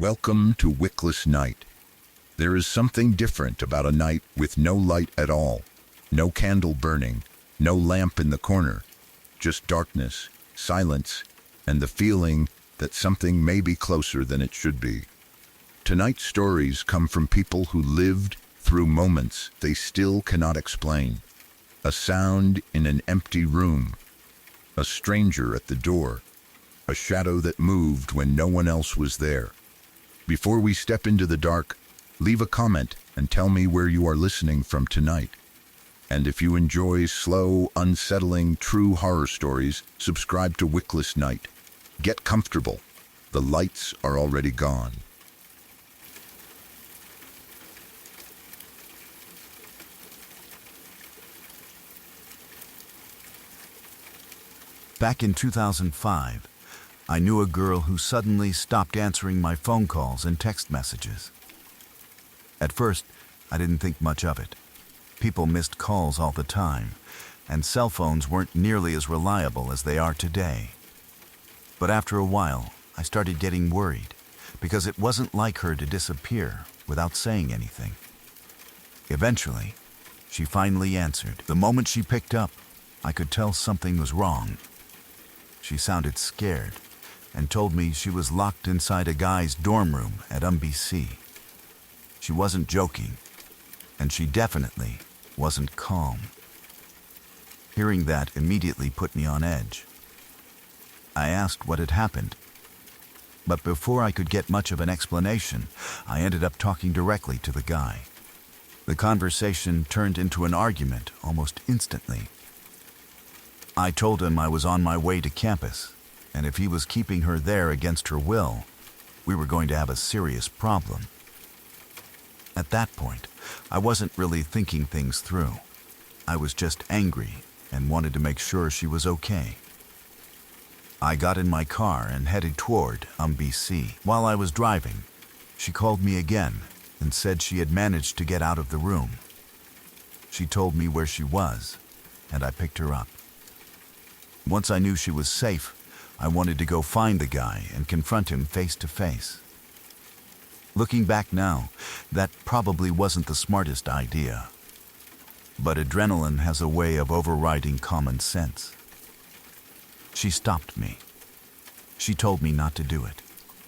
Welcome to Wickless Night. There is something different about a night with no light at all, no candle burning, no lamp in the corner, just darkness, silence, and the feeling that something may be closer than it should be. Tonight's stories come from people who lived through moments they still cannot explain. A sound in an empty room, a stranger at the door, a shadow that moved when no one else was there. Before we step into the dark, leave a comment and tell me where you are listening from tonight. And if you enjoy slow, unsettling, true horror stories, subscribe to Wickless Night. Get comfortable. The lights are already gone. Back in 2005, I knew a girl who suddenly stopped answering my phone calls and text messages. At first, I didn't think much of it. People missed calls all the time, and cell phones weren't nearly as reliable as they are today. But after a while, I started getting worried, because it wasn't like her to disappear without saying anything. Eventually, she finally answered. The moment she picked up, I could tell something was wrong. She sounded scared and told me she was locked inside a guy's dorm room at UMBC. She wasn't joking, and she definitely wasn't calm. Hearing that immediately put me on edge. I asked what had happened, but before I could get much of an explanation, I ended up talking directly to the guy. The conversation turned into an argument almost instantly. I told him I was on my way to campus, and if he was keeping her there against her will, we were going to have a serious problem. At that point, I wasn't really thinking things through. I was just angry and wanted to make sure she was okay. I got in my car and headed toward UMBC. While I was driving, she called me again and said she had managed to get out of the room. She told me where she was, and I picked her up. Once I knew she was safe, I wanted to go find the guy and confront him face to face. Looking back now, that probably wasn't the smartest idea. But adrenaline has a way of overriding common sense. She stopped me. She told me not to do it.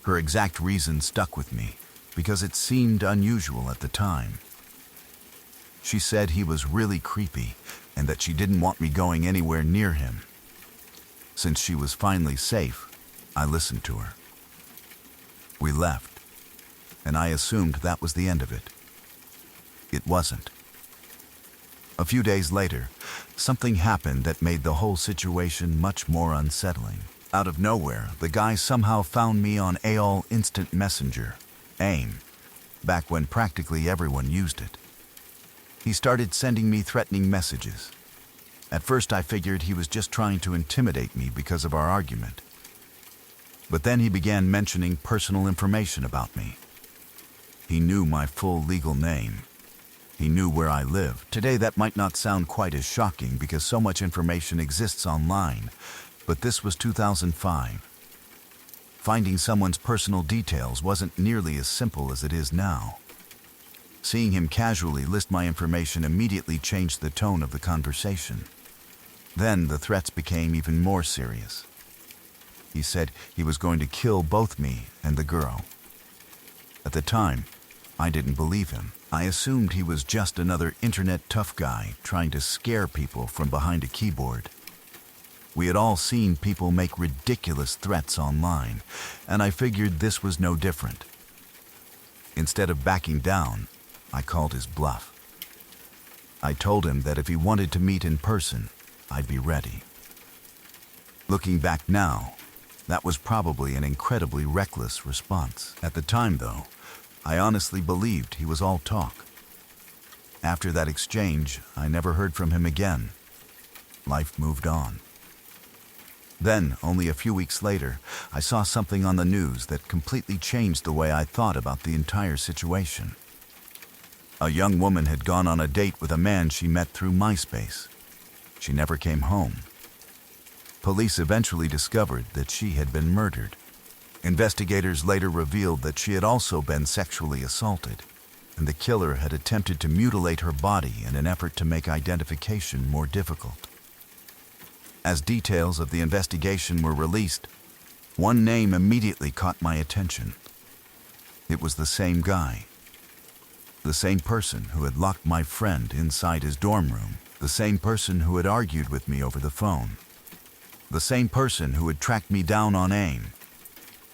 Her exact reason stuck with me, because it seemed unusual at the time. She said he was really creepy, and that she didn't want me going anywhere near him. Since she was finally safe, I listened to her. We left, and I assumed that was the end of it. It wasn't. A few days later, something happened that made the whole situation much more unsettling. Out of nowhere, the guy somehow found me on AOL Instant Messenger, AIM, back when practically everyone used it. He started sending me threatening messages. At first I figured he was just trying to intimidate me because of our argument. But then he began mentioning personal information about me. He knew my full legal name. He knew where I lived. Today that might not sound quite as shocking because so much information exists online, but this was 2005. Finding someone's personal details wasn't nearly as simple as it is now. Seeing him casually list my information immediately changed the tone of the conversation. Then the threats became even more serious. He said he was going to kill both me and the girl. At the time, I didn't believe him. I assumed he was just another internet tough guy trying to scare people from behind a keyboard. We had all seen people make ridiculous threats online, and I figured this was no different. Instead of backing down, I called his bluff. I told him that if he wanted to meet in person, I'd be ready. Looking back now, that was probably an incredibly reckless response. At the time, though, I honestly believed he was all talk. After that exchange, I never heard from him again. Life moved on. Then, only a few weeks later, I saw something on the news that completely changed the way I thought about the entire situation. A young woman had gone on a date with a man she met through MySpace. She never came home. Police eventually discovered that she had been murdered, Investigators later revealed that she had also been sexually assaulted, and the killer had attempted to mutilate her body in an effort to make identification more difficult. As details of the investigation were released, one name immediately caught my attention. It was the same guy. The same person who had locked my friend inside his dorm room. The same person who had argued with me over the phone. The same person who had tracked me down on AIM.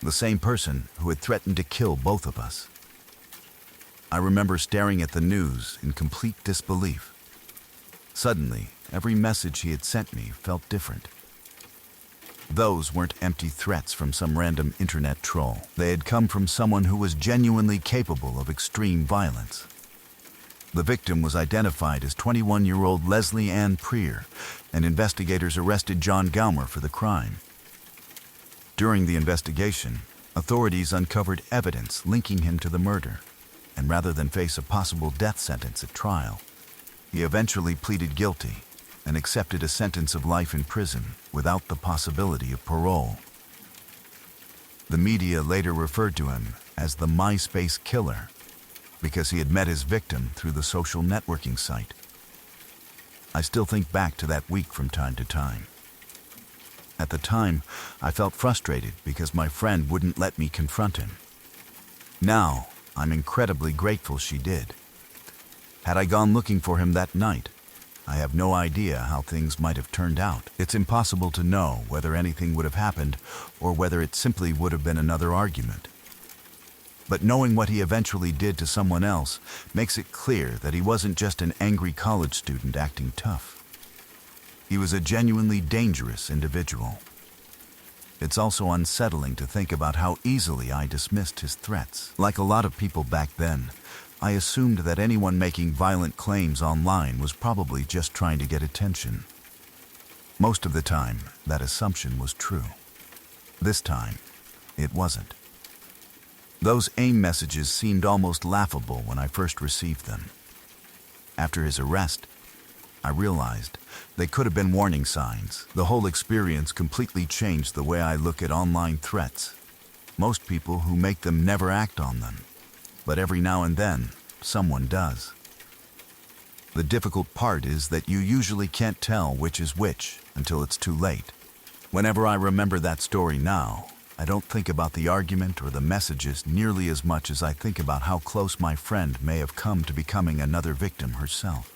The same person who had threatened to kill both of us. I remember staring at the news in complete disbelief. Suddenly, every message he had sent me felt different. Those weren't empty threats from some random internet troll. They had come from someone who was genuinely capable of extreme violence. The victim was identified as 21-year-old Leslie Ann Preer, and investigators arrested John Gaumer for the crime. During the investigation, authorities uncovered evidence linking him to the murder, and rather than face a possible death sentence at trial, he eventually pleaded guilty and accepted a sentence of life in prison without the possibility of parole. The media later referred to him as the MySpace Killer because he had met his victim through the social networking site. I still think back to that week from time to time. At the time, I felt frustrated because my friend wouldn't let me confront him. Now, I'm incredibly grateful she did. Had I gone looking for him that night, I have no idea how things might have turned out. It's impossible to know whether anything would have happened or whether it simply would have been another argument. But knowing what he eventually did to someone else makes it clear that he wasn't just an angry college student acting tough. He was a genuinely dangerous individual. It's also unsettling to think about how easily I dismissed his threats. Like a lot of people back then, I assumed that anyone making violent claims online was probably just trying to get attention. Most of the time, that assumption was true. This time, it wasn't. Those AIM messages seemed almost laughable when I first received them. After his arrest, I realized they could have been warning signs. The whole experience completely changed the way I look at online threats. Most people who make them never act on them, but every now and then, someone does. The difficult part is that you usually can't tell which is which until it's too late. Whenever I remember that story now, I don't think about the argument or the messages nearly as much as I think about how close my friend may have come to becoming another victim herself.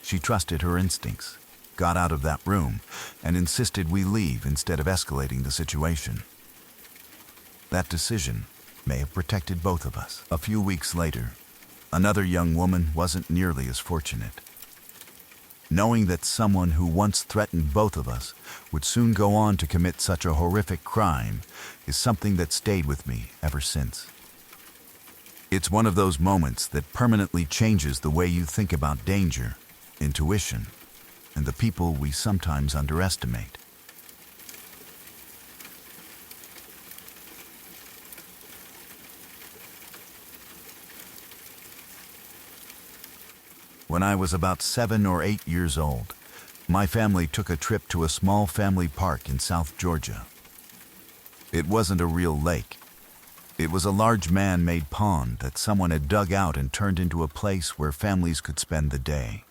She trusted her instincts, got out of that room, and insisted we leave instead of escalating the situation. That decision may have protected both of us. A few weeks later, another young woman wasn't nearly as fortunate. Knowing that someone who once threatened both of us would soon go on to commit such a horrific crime is something that stayed with me ever since. It's one of those moments that permanently changes the way you think about danger, intuition, and the people we sometimes underestimate. When I was about 7 or 8 years old, my family took a trip to a small family park in South Georgia. It wasn't a real lake. It was a large man-made pond that someone had dug out and turned into a place where families could spend the day.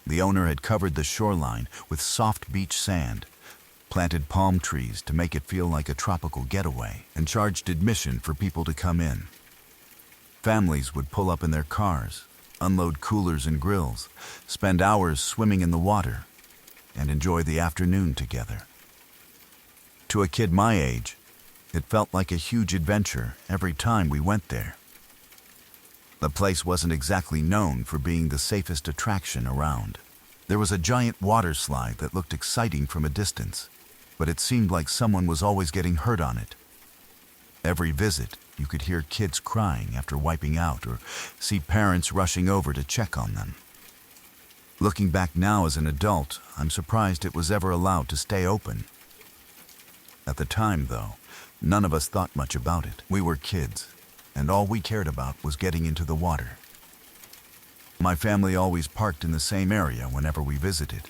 The owner had covered the shoreline with soft beach sand, planted palm trees to make it feel like a tropical getaway, and charged admission for people to come in. Families would pull up in their cars, unload coolers and grills, spend hours swimming in the water, and enjoy the afternoon together. To a kid my age, it felt like a huge adventure every time we went there. The place wasn't exactly known for being the safest attraction around. There was a giant water slide that looked exciting from a distance, but it seemed like someone was always getting hurt on it. Every visit, you could hear kids crying after wiping out or see parents rushing over to check on them. Looking back now as an adult, I'm surprised it was ever allowed to stay open. At the time, though, none of us thought much about it. We were kids, and all we cared about was getting into the water. My family always parked in the same area whenever we visited,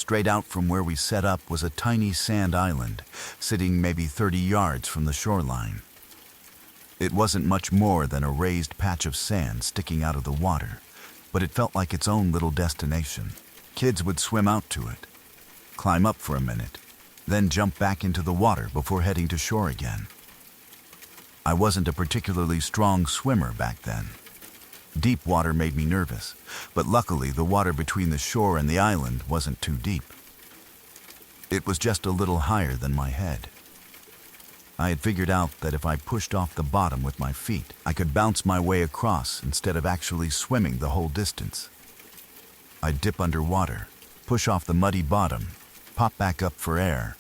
Straight out from where we set up was a tiny sand island, sitting maybe 30 yards from the shoreline. It wasn't much more than a raised patch of sand sticking out of the water, but it felt like its own little destination. Kids would swim out to it, climb up for a minute, then jump back into the water before heading to shore again. I wasn't a particularly strong swimmer back then. Deep water made me nervous, but luckily the water between the shore and the island wasn't too deep. It was just a little higher than my head. I had figured out that if I pushed off the bottom with my feet, I could bounce my way across instead of actually swimming the whole distance. I'd dip underwater, push off the muddy bottom, pop back up for air,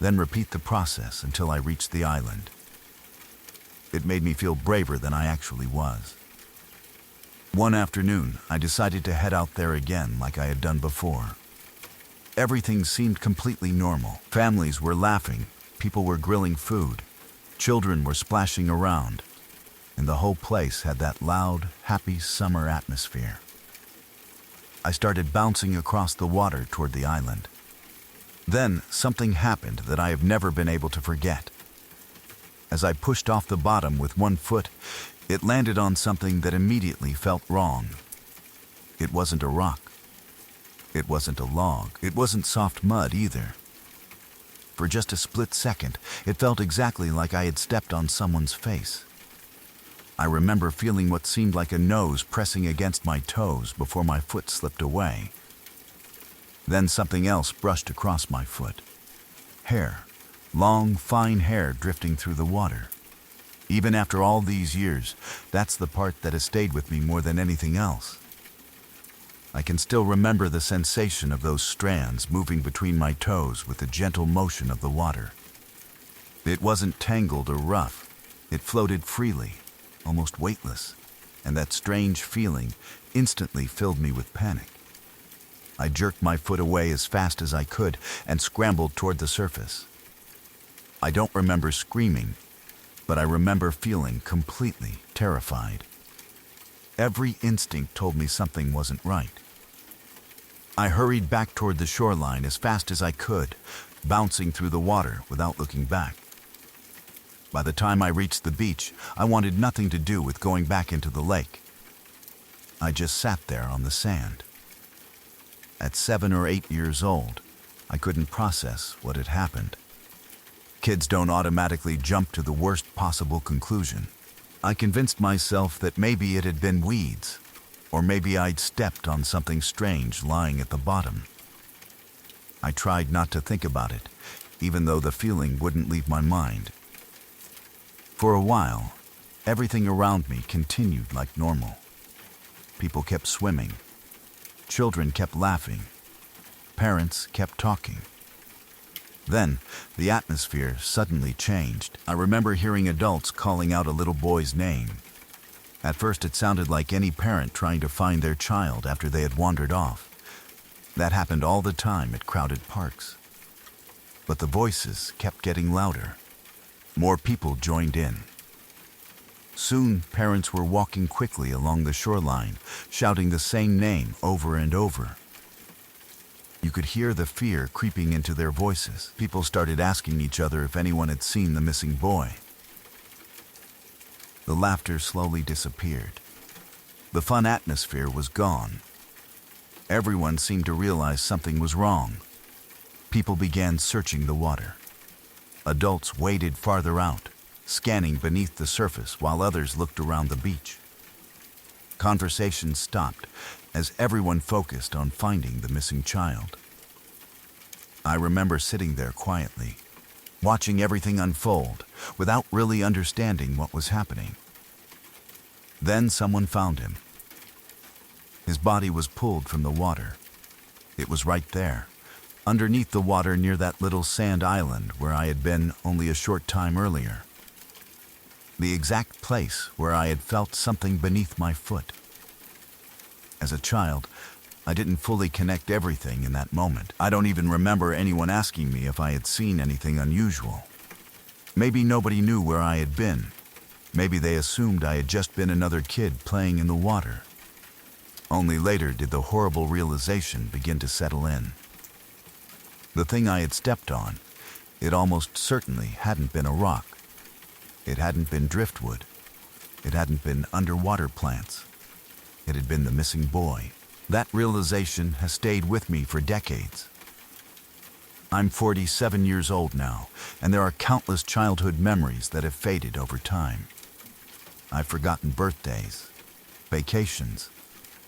then repeat the process until I reached the island. It made me feel braver than I actually was. One afternoon, I decided to head out there again like I had done before. Everything seemed completely normal. Families were laughing, people were grilling food, children were splashing around, and the whole place had that loud, happy summer atmosphere. I started bouncing across the water toward the island. Then something happened that I have never been able to forget. As I pushed off the bottom with one foot, it landed on something that immediately felt wrong. It wasn't a rock. It wasn't a log. It wasn't soft mud either. For just a split second, it felt exactly like I had stepped on someone's face. I remember feeling what seemed like a nose pressing against my toes before my foot slipped away. Then something else brushed across my foot. Hair. Long, fine hair drifting through the water. Even after all these years, that's the part that has stayed with me more than anything else. I can still remember the sensation of those strands moving between my toes with the gentle motion of the water. It wasn't tangled or rough. It floated freely, almost weightless, and that strange feeling instantly filled me with panic. I jerked my foot away as fast as I could and scrambled toward the surface. I don't remember screaming, but I remember feeling completely terrified. Every instinct told me something wasn't right. I hurried back toward the shoreline as fast as I could, bouncing through the water without looking back. By the time I reached the beach, I wanted nothing to do with going back into the lake. I just sat there on the sand. At 7 or 8 years old, I couldn't process what had happened. Kids don't automatically jump to the worst possible conclusion. I convinced myself that maybe it had been weeds, or maybe I'd stepped on something strange lying at the bottom. I tried not to think about it, even though the feeling wouldn't leave my mind. For a while, everything around me continued like normal. People kept swimming. Children kept laughing. Parents kept talking. Then, the atmosphere suddenly changed. I remember hearing adults calling out a little boy's name. At first, it sounded like any parent trying to find their child after they had wandered off. That happened all the time at crowded parks. But the voices kept getting louder. More people joined in. Soon, parents were walking quickly along the shoreline, shouting the same name over and over. You could hear the fear creeping into their voices. People started asking each other if anyone had seen the missing boy. The laughter slowly disappeared. The fun atmosphere was gone. Everyone seemed to realize something was wrong. People began searching the water. Adults waded farther out, scanning beneath the surface while others looked around the beach. Conversation stopped as everyone focused on finding the missing child. I remember sitting there quietly, watching everything unfold without really understanding what was happening. Then someone found him. His body was pulled from the water. It was right there, underneath the water near that little sand island where I had been only a short time earlier. The exact place where I had felt something beneath my foot. As a child, I didn't fully connect everything in that moment. I don't even remember anyone asking me if I had seen anything unusual. Maybe nobody knew where I had been. Maybe they assumed I had just been another kid playing in the water. Only later did the horrible realization begin to settle in. The thing I had stepped on, it almost certainly hadn't been a rock. It hadn't been driftwood. It hadn't been underwater plants. It had been the missing boy. That realization has stayed with me for decades. I'm 47 years old now, and there are countless childhood memories that have faded over time. I've forgotten birthdays, vacations,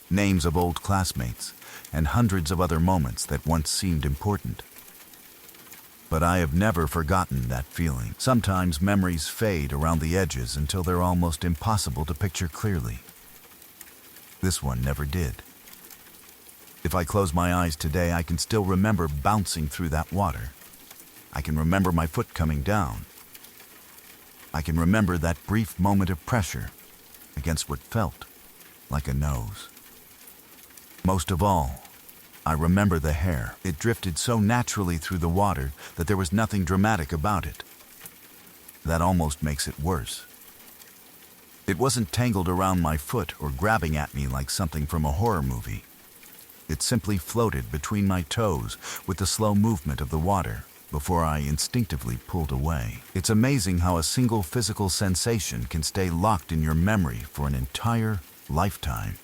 names of old classmates, and hundreds of other moments that once seemed important. But I have never forgotten that feeling. Sometimes memories fade around the edges until they're almost impossible to picture clearly. This one never did. If I close my eyes today, I can still remember bouncing through that water. I can remember my foot coming down. I can remember that brief moment of pressure against what felt like a nose. Most of all, I remember the hair. It drifted so naturally through the water that there was nothing dramatic about it. That almost makes it worse. It wasn't tangled around my foot or grabbing at me like something from a horror movie. It simply floated between my toes with the slow movement of the water before I instinctively pulled away. It's amazing how a single physical sensation can stay locked in your memory for an entire lifetime.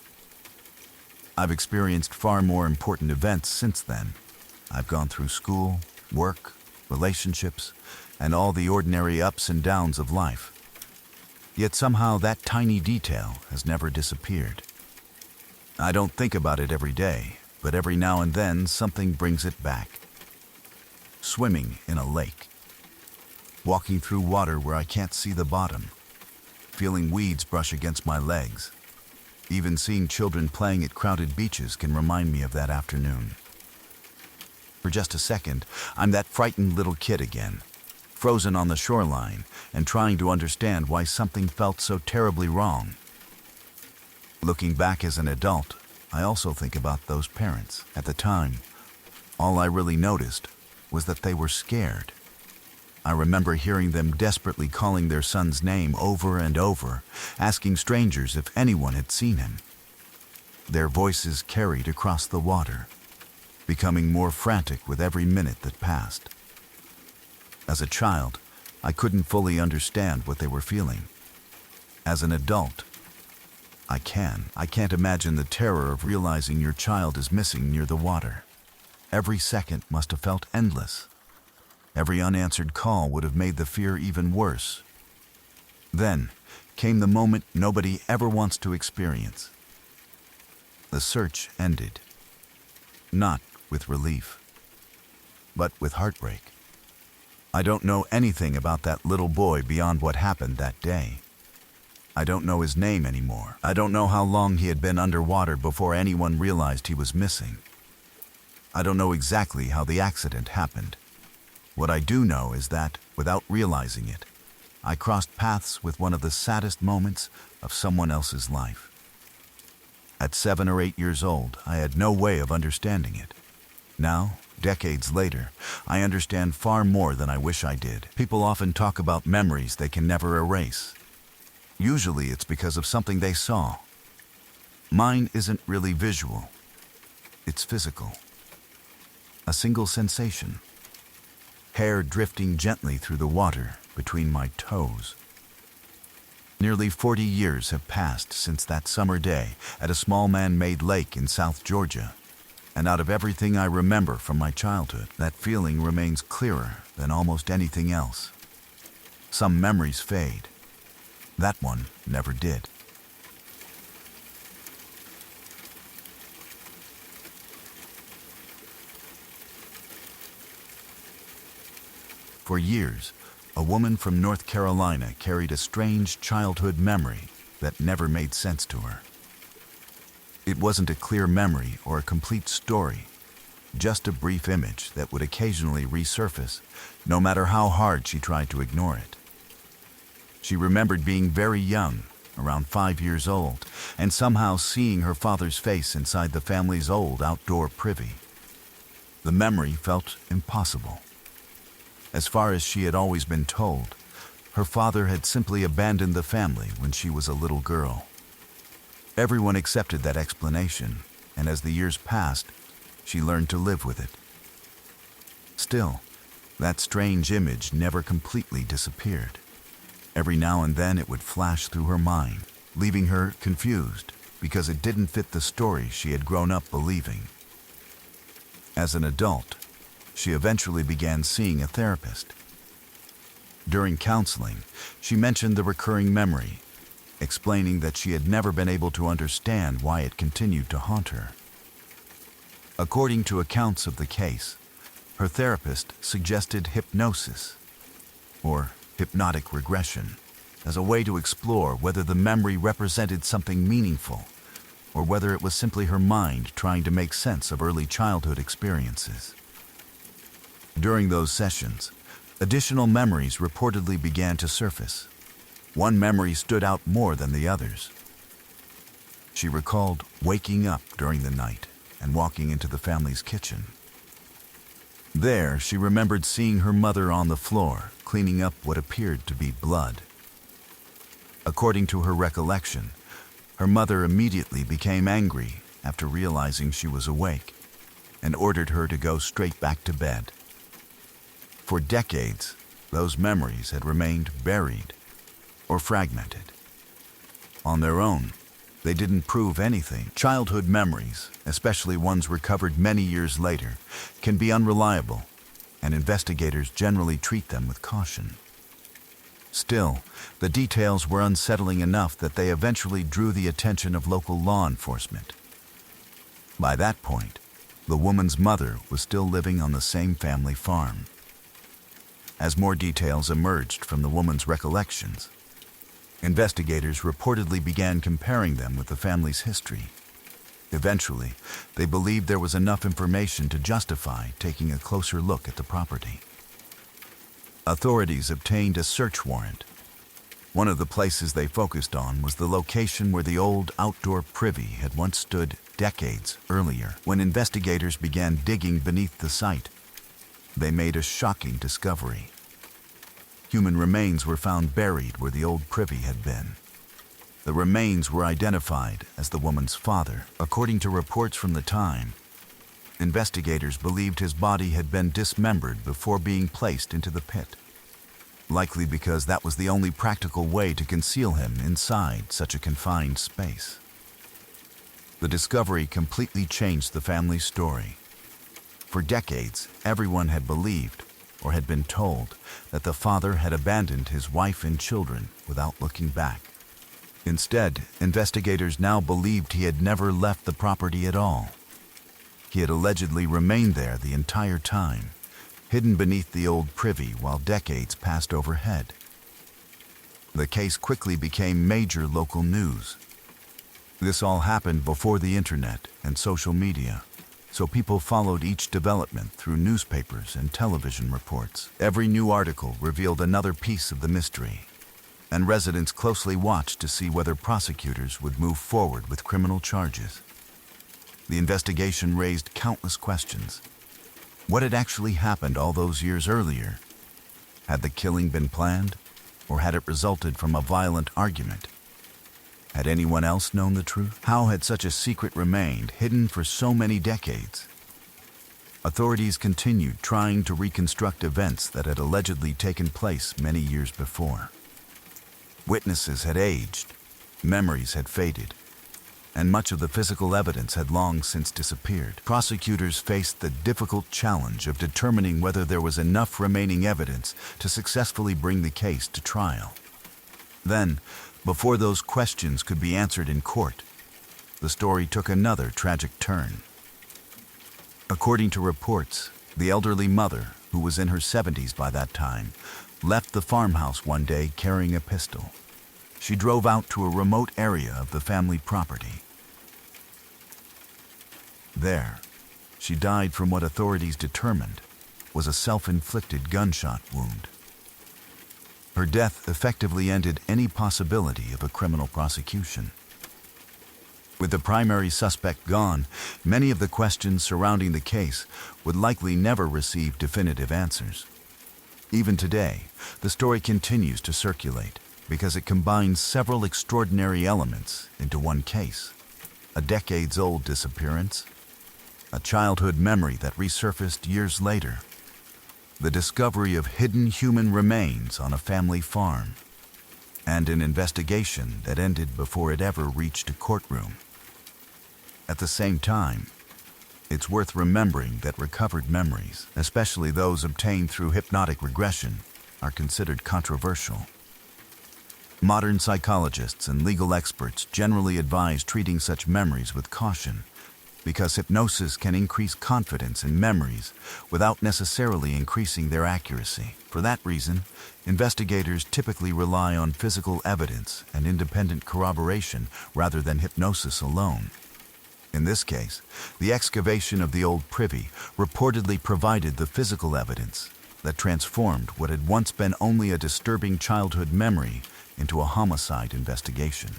I've experienced far more important events since then. I've gone through school, work, relationships, and all the ordinary ups and downs of life. Yet somehow that tiny detail has never disappeared. I don't think about it every day, but every now and then something brings it back. Swimming in a lake. Walking through water where I can't see the bottom. Feeling weeds brush against my legs. Even seeing children playing at crowded beaches can remind me of that afternoon. For just a second, I'm that frightened little kid again, frozen on the shoreline and trying to understand why something felt so terribly wrong. Looking back as an adult, I also think about those parents. At the time, all I really noticed was that they were scared. I remember hearing them desperately calling their son's name over and over, asking strangers if anyone had seen him. Their voices carried across the water, becoming more frantic with every minute that passed. As a child, I couldn't fully understand what they were feeling. As an adult, I can't imagine the terror of realizing your child is missing near the water. Every second must have felt endless. Every unanswered call would have made the fear even worse. Then came the moment nobody ever wants to experience. The search ended. Not with relief, but with heartbreak. I don't know anything about that little boy beyond what happened that day. I don't know his name anymore. I don't know how long he had been underwater before anyone realized he was missing. I don't know exactly how the accident happened. What I do know is that, without realizing it, I crossed paths with one of the saddest moments of someone else's life. At 7 or 8 years old, I had no way of understanding it. Now, decades later, I understand far more than I wish I did. People often talk about memories they can never erase. Usually it's because of something they saw. Mine isn't really visual. It's physical. A single sensation. Hair drifting gently through the water between my toes. Nearly 40 years have passed since that summer day at a small man-made lake in South Georgia. And out of everything I remember from my childhood, that feeling remains clearer than almost anything else. Some memories fade. That one never did. For years, a woman from North Carolina carried a strange childhood memory that never made sense to her. It wasn't a clear memory or a complete story, just a brief image that would occasionally resurface, no matter how hard she tried to ignore it. She remembered being very young, around 5 years old, and somehow seeing her father's face inside the family's old outdoor privy. The memory felt impossible. As far as she had always been told, her father had simply abandoned the family when she was a little girl. Everyone accepted that explanation, and as the years passed, she learned to live with it. Still, that strange image never completely disappeared. Every now and then it would flash through her mind, leaving her confused because it didn't fit the story she had grown up believing. As an adult, she eventually began seeing a therapist. During counseling, she mentioned the recurring memory, explaining that she had never been able to understand why it continued to haunt her. According to accounts of the case, her therapist suggested hypnosis, or hypnotic regression, as a way to explore whether the memory represented something meaningful or whether it was simply her mind trying to make sense of early childhood experiences. During those sessions, additional memories reportedly began to surface. One memory stood out more than the others. She recalled waking up during the night and walking into the family's kitchen. There, she remembered seeing her mother on the floor, cleaning up what appeared to be blood. According to her recollection, her mother immediately became angry after realizing she was awake and ordered her to go straight back to bed. For decades, those memories had remained buried or fragmented. On their own, they didn't prove anything. Childhood memories, especially ones recovered many years later, can be unreliable, and investigators generally treat them with caution. Still, the details were unsettling enough that they eventually drew the attention of local law enforcement. By that point, the woman's mother was still living on the same family farm. As more details emerged from the woman's recollections, investigators reportedly began comparing them with the family's history. Eventually, they believed there was enough information to justify taking a closer look at the property. Authorities obtained a search warrant. One of the places they focused on was the location where the old outdoor privy had once stood decades earlier. When investigators began digging beneath the site, they made a shocking discovery. Human remains were found buried where the old privy had been. The remains were identified as the woman's father. According to reports from the time, investigators believed his body had been dismembered before being placed into the pit, likely because that was the only practical way to conceal him inside such a confined space. The discovery completely changed the family's story. For decades, everyone had believed, or had been told, that the father had abandoned his wife and children without looking back. Instead, investigators now believed he had never left the property at all. He had allegedly remained there the entire time, hidden beneath the old privy while decades passed overhead. The case quickly became major local news. This all happened before the internet and social media, so people followed each development through newspapers and television reports. Every new article revealed another piece of the mystery, and residents closely watched to see whether prosecutors would move forward with criminal charges. The investigation raised countless questions. What had actually happened all those years earlier? Had the killing been planned, or had it resulted from a violent argument? Had anyone else known the truth? How had such a secret remained hidden for so many decades? Authorities continued trying to reconstruct events that had allegedly taken place many years before. Witnesses had aged, memories had faded, and much of the physical evidence had long since disappeared. Prosecutors faced the difficult challenge of determining whether there was enough remaining evidence to successfully bring the case to trial. Then, before those questions could be answered in court, the story took another tragic turn. According to reports, the elderly mother, who was in her 70s by that time, left the farmhouse one day carrying a pistol. She drove out to a remote area of the family property. There, she died from what authorities determined was a self-inflicted gunshot wound. Her death effectively ended any possibility of a criminal prosecution. With the primary suspect gone, many of the questions surrounding the case would likely never receive definitive answers. Even today, the story continues to circulate because it combines several extraordinary elements into one case: a decades-old disappearance, a childhood memory that resurfaced years later, the discovery of hidden human remains on a family farm, and an investigation that ended before it ever reached a courtroom. At the same time, it's worth remembering that recovered memories, especially those obtained through hypnotic regression, are considered controversial. Modern psychologists and legal experts generally advise treating such memories with caution, because hypnosis can increase confidence in memories without necessarily increasing their accuracy. For that reason, investigators typically rely on physical evidence and independent corroboration rather than hypnosis alone. In this case, the excavation of the old privy reportedly provided the physical evidence that transformed what had once been only a disturbing childhood memory into a homicide investigation.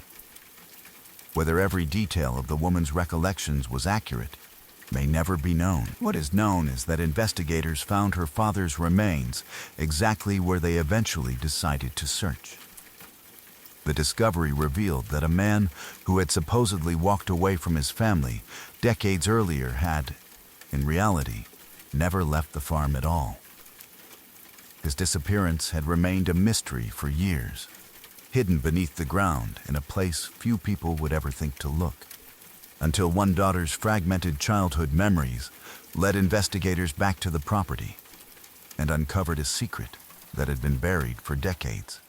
Whether every detail of the woman's recollections was accurate may never be known. What is known is that investigators found her father's remains exactly where they eventually decided to search. The discovery revealed that a man who had supposedly walked away from his family decades earlier had, in reality, never left the farm at all. His disappearance had remained a mystery for years, hidden beneath the ground in a place few people would ever think to look, until one daughter's fragmented childhood memories led investigators back to the property and uncovered a secret that had been buried for decades.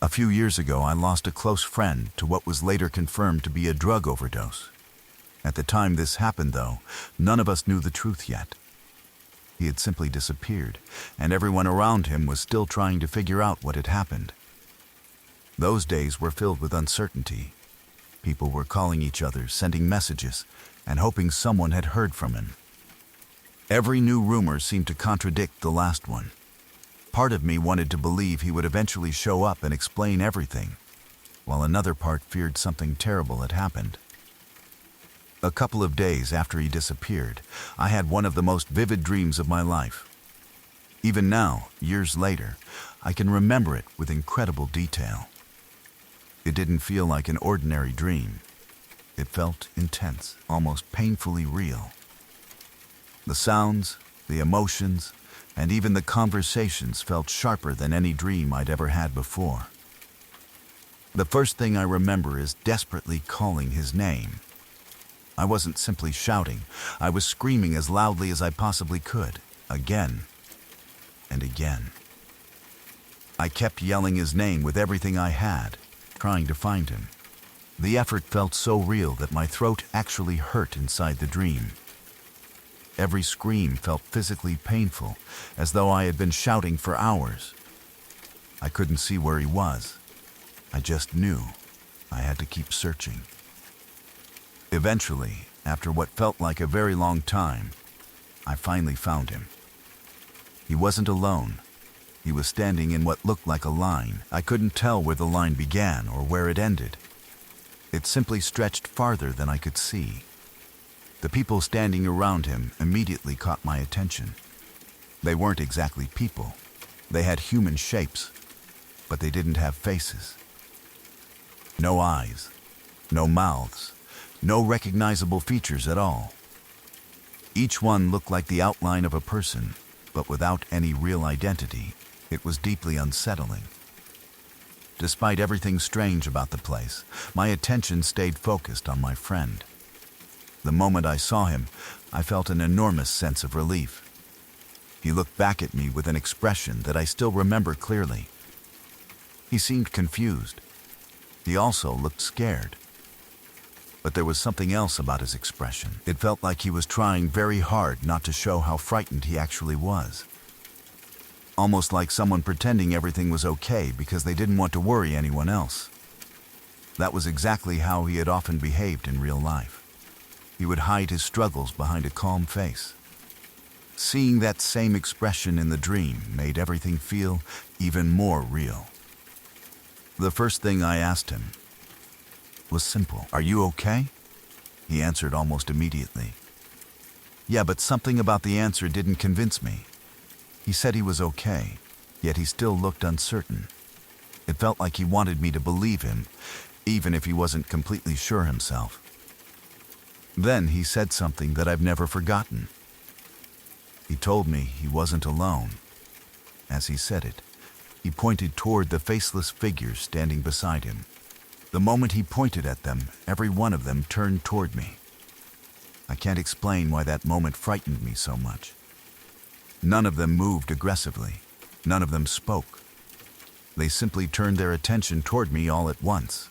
A few years ago, I lost a close friend to what was later confirmed to be a drug overdose. At the time this happened, though, none of us knew the truth yet. He had simply disappeared, and everyone around him was still trying to figure out what had happened. Those days were filled with uncertainty. People were calling each other, sending messages, and hoping someone had heard from him. Every new rumor seemed to contradict the last one. Part of me wanted to believe he would eventually show up and explain everything, while another part feared something terrible had happened. A couple of days after he disappeared, I had one of the most vivid dreams of my life. Even now, years later, I can remember it with incredible detail. It didn't feel like an ordinary dream. It felt intense, almost painfully real. The sounds, the emotions, and even the conversations felt sharper than any dream I'd ever had before. The first thing I remember is desperately calling his name. I wasn't simply shouting, I was screaming as loudly as I possibly could, again and again. I kept yelling his name with everything I had, trying to find him. The effort felt so real that my throat actually hurt inside the dream. Every scream felt physically painful, as though I had been shouting for hours. I couldn't see where he was. I just knew I had to keep searching. Eventually, after what felt like a very long time, I finally found him. He wasn't alone. He was standing in what looked like a line. I couldn't tell where the line began or where it ended. It simply stretched farther than I could see. The people standing around him immediately caught my attention. They weren't exactly people. They had human shapes, but they didn't have faces. No eyes, no mouths, no recognizable features at all. Each one looked like the outline of a person, but without any real identity. It was deeply unsettling. Despite everything strange about the place, my attention stayed focused on my friend. The moment I saw him, I felt an enormous sense of relief. He looked back at me with an expression that I still remember clearly. He seemed confused. He also looked scared. But there was something else about his expression. It felt like he was trying very hard not to show how frightened he actually was. Almost like someone pretending everything was okay because they didn't want to worry anyone else. That was exactly how he had often behaved in real life. He would hide his struggles behind a calm face. Seeing that same expression in the dream made everything feel even more real. The first thing I asked him was simple. "Are you okay?" He answered almost immediately. Yeah, but something about the answer didn't convince me. He said he was okay, yet he still looked uncertain. It felt like he wanted me to believe him, even if he wasn't completely sure himself. Then he said something that I've never forgotten. He told me he wasn't alone. As he said it, he pointed toward the faceless figures standing beside him. The moment he pointed at them, every one of them turned toward me. I can't explain why that moment frightened me so much. None of them moved aggressively. None of them spoke. They simply turned their attention toward me all at once.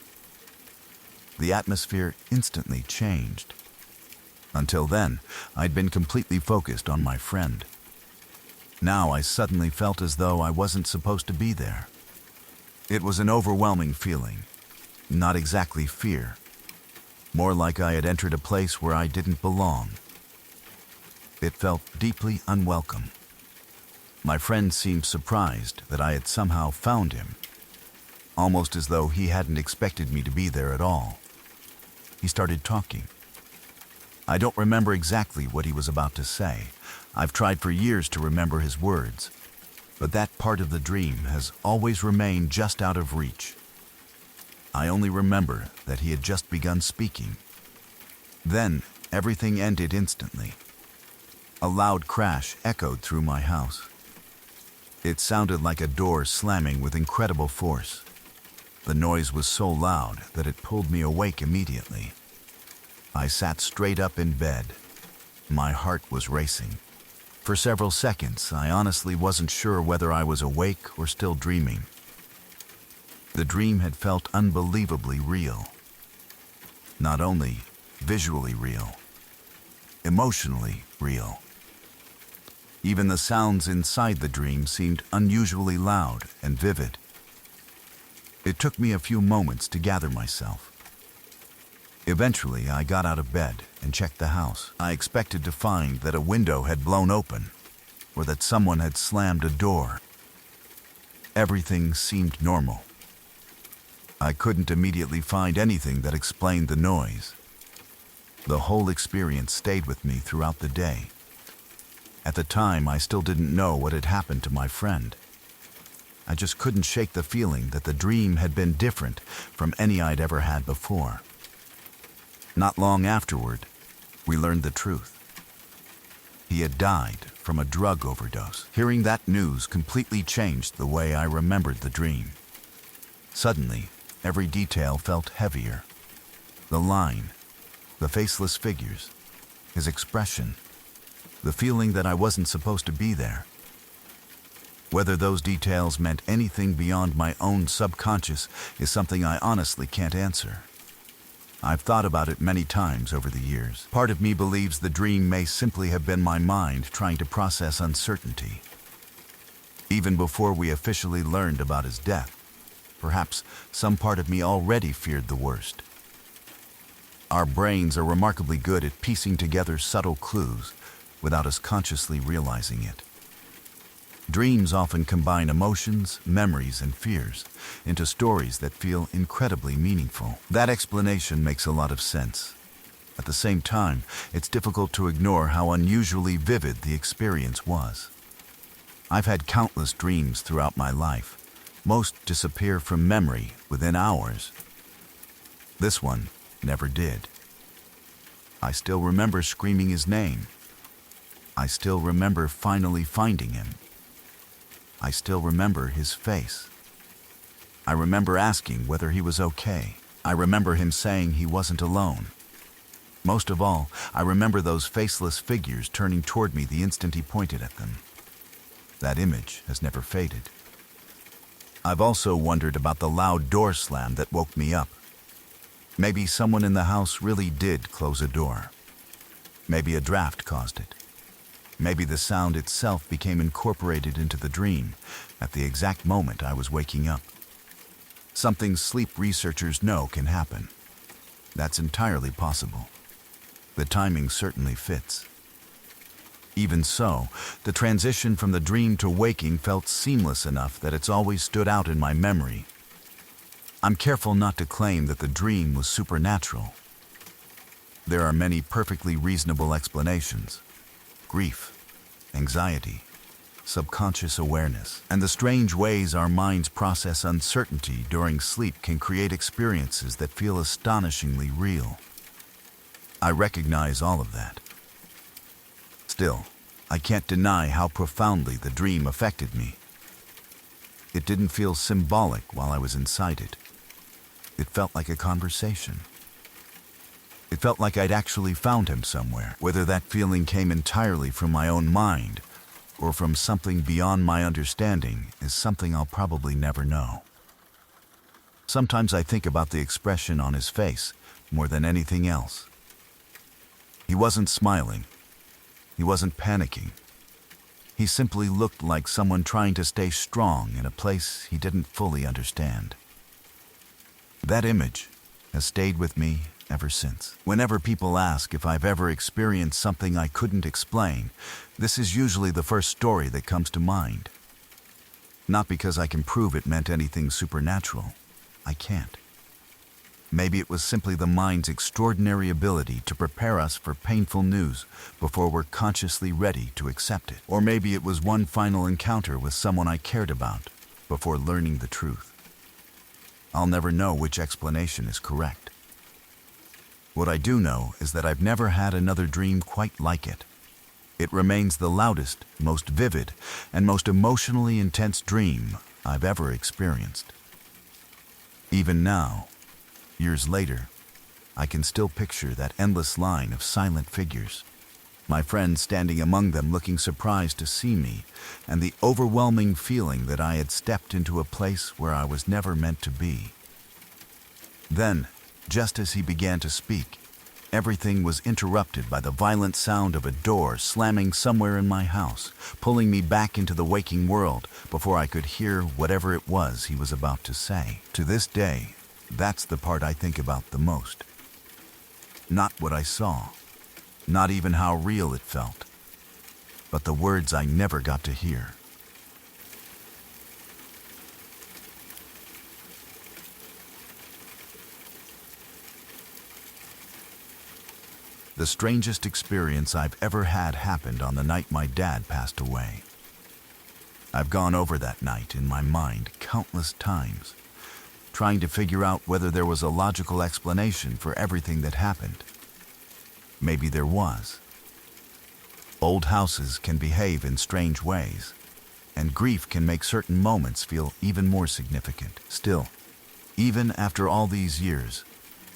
The atmosphere instantly changed. Until then, I'd been completely focused on my friend. Now I suddenly felt as though I wasn't supposed to be there. It was an overwhelming feeling. Not exactly fear. More like I had entered a place where I didn't belong. It felt deeply unwelcome. My friend seemed surprised that I had somehow found him, almost as though he hadn't expected me to be there at all. He started talking. I don't remember exactly what he was about to say. I've tried for years to remember his words, but that part of the dream has always remained just out of reach. I only remember that he had just begun speaking. Then everything ended instantly. A loud crash echoed through my house. It sounded like a door slamming with incredible force. The noise was so loud that it pulled me awake immediately. I sat straight up in bed. My heart was racing. For several seconds, I honestly wasn't sure whether I was awake or still dreaming. The dream had felt unbelievably real. Not only visually real, emotionally real. Even the sounds inside the dream seemed unusually loud and vivid. It took me a few moments to gather myself. Eventually, I got out of bed and checked the house. I expected to find that a window had blown open, or that someone had slammed a door. Everything seemed normal. I couldn't immediately find anything that explained the noise. The whole experience stayed with me throughout the day. At the time, I still didn't know what had happened to my friend. I just couldn't shake the feeling that the dream had been different from any I'd ever had before. Not long afterward, we learned the truth. He had died from a drug overdose. Hearing that news completely changed the way I remembered the dream. Suddenly, every detail felt heavier. The line, the faceless figures, his expression, the feeling that I wasn't supposed to be there. Whether those details meant anything beyond my own subconscious is something I honestly can't answer. I've thought about it many times over the years. Part of me believes the dream may simply have been my mind trying to process uncertainty. Even before we officially learned about his death, perhaps some part of me already feared the worst. Our brains are remarkably good at piecing together subtle clues without us consciously realizing it. Dreams often combine emotions, memories, and fears into stories that feel incredibly meaningful. That explanation makes a lot of sense. At the same time, it's difficult to ignore how unusually vivid the experience was. I've had countless dreams throughout my life. Most disappear from memory within hours. This one never did. I still remember screaming his name. I still remember finally finding him. I still remember his face. I remember asking whether he was okay. I remember him saying he wasn't alone. Most of all, I remember those faceless figures turning toward me the instant he pointed at them. That image has never faded. I've also wondered about the loud door slam that woke me up. Maybe someone in the house really did close a door. Maybe a draft caused it. Maybe the sound itself became incorporated into the dream at the exact moment I was waking up. Something sleep researchers know can happen. That's entirely possible. The timing certainly fits. Even so, the transition from the dream to waking felt seamless enough that it's always stood out in my memory. I'm careful not to claim that the dream was supernatural. There are many perfectly reasonable explanations. Grief, anxiety, subconscious awareness, and the strange ways our minds process uncertainty during sleep can create experiences that feel astonishingly real. I recognize all of that. Still, I can't deny how profoundly the dream affected me. It didn't feel symbolic while I was inside it. It felt like a conversation. It felt like I'd actually found him somewhere. Whether that feeling came entirely from my own mind or from something beyond my understanding is something I'll probably never know. Sometimes I think about the expression on his face more than anything else. He wasn't smiling. He wasn't panicking. He simply looked like someone trying to stay strong in a place he didn't fully understand. That image has stayed with me ever since. Whenever people ask if I've ever experienced something I couldn't explain, this is usually the first story that comes to mind. Not because I can prove it meant anything supernatural. I can't. Maybe it was simply the mind's extraordinary ability to prepare us for painful news before we're consciously ready to accept it. Or maybe it was one final encounter with someone I cared about before learning the truth. I'll never know which explanation is correct. What I do know is that I've never had another dream quite like it. It remains the loudest, most vivid, and most emotionally intense dream I've ever experienced. Even now, years later, I can still picture that endless line of silent figures, my friends standing among them looking surprised to see me, and the overwhelming feeling that I had stepped into a place where I was never meant to be. Then, just as he began to speak, everything was interrupted by the violent sound of a door slamming somewhere in my house, pulling me back into the waking world before I could hear whatever it was he was about to say. To this day, that's the part I think about the most. Not what I saw, not even how real it felt, but the words I never got to hear. The strangest experience I've ever had happened on the night my dad passed away. I've gone over that night in my mind countless times, trying to figure out whether there was a logical explanation for everything that happened. Maybe there was. Old houses can behave in strange ways, and grief can make certain moments feel even more significant. Still, even after all these years,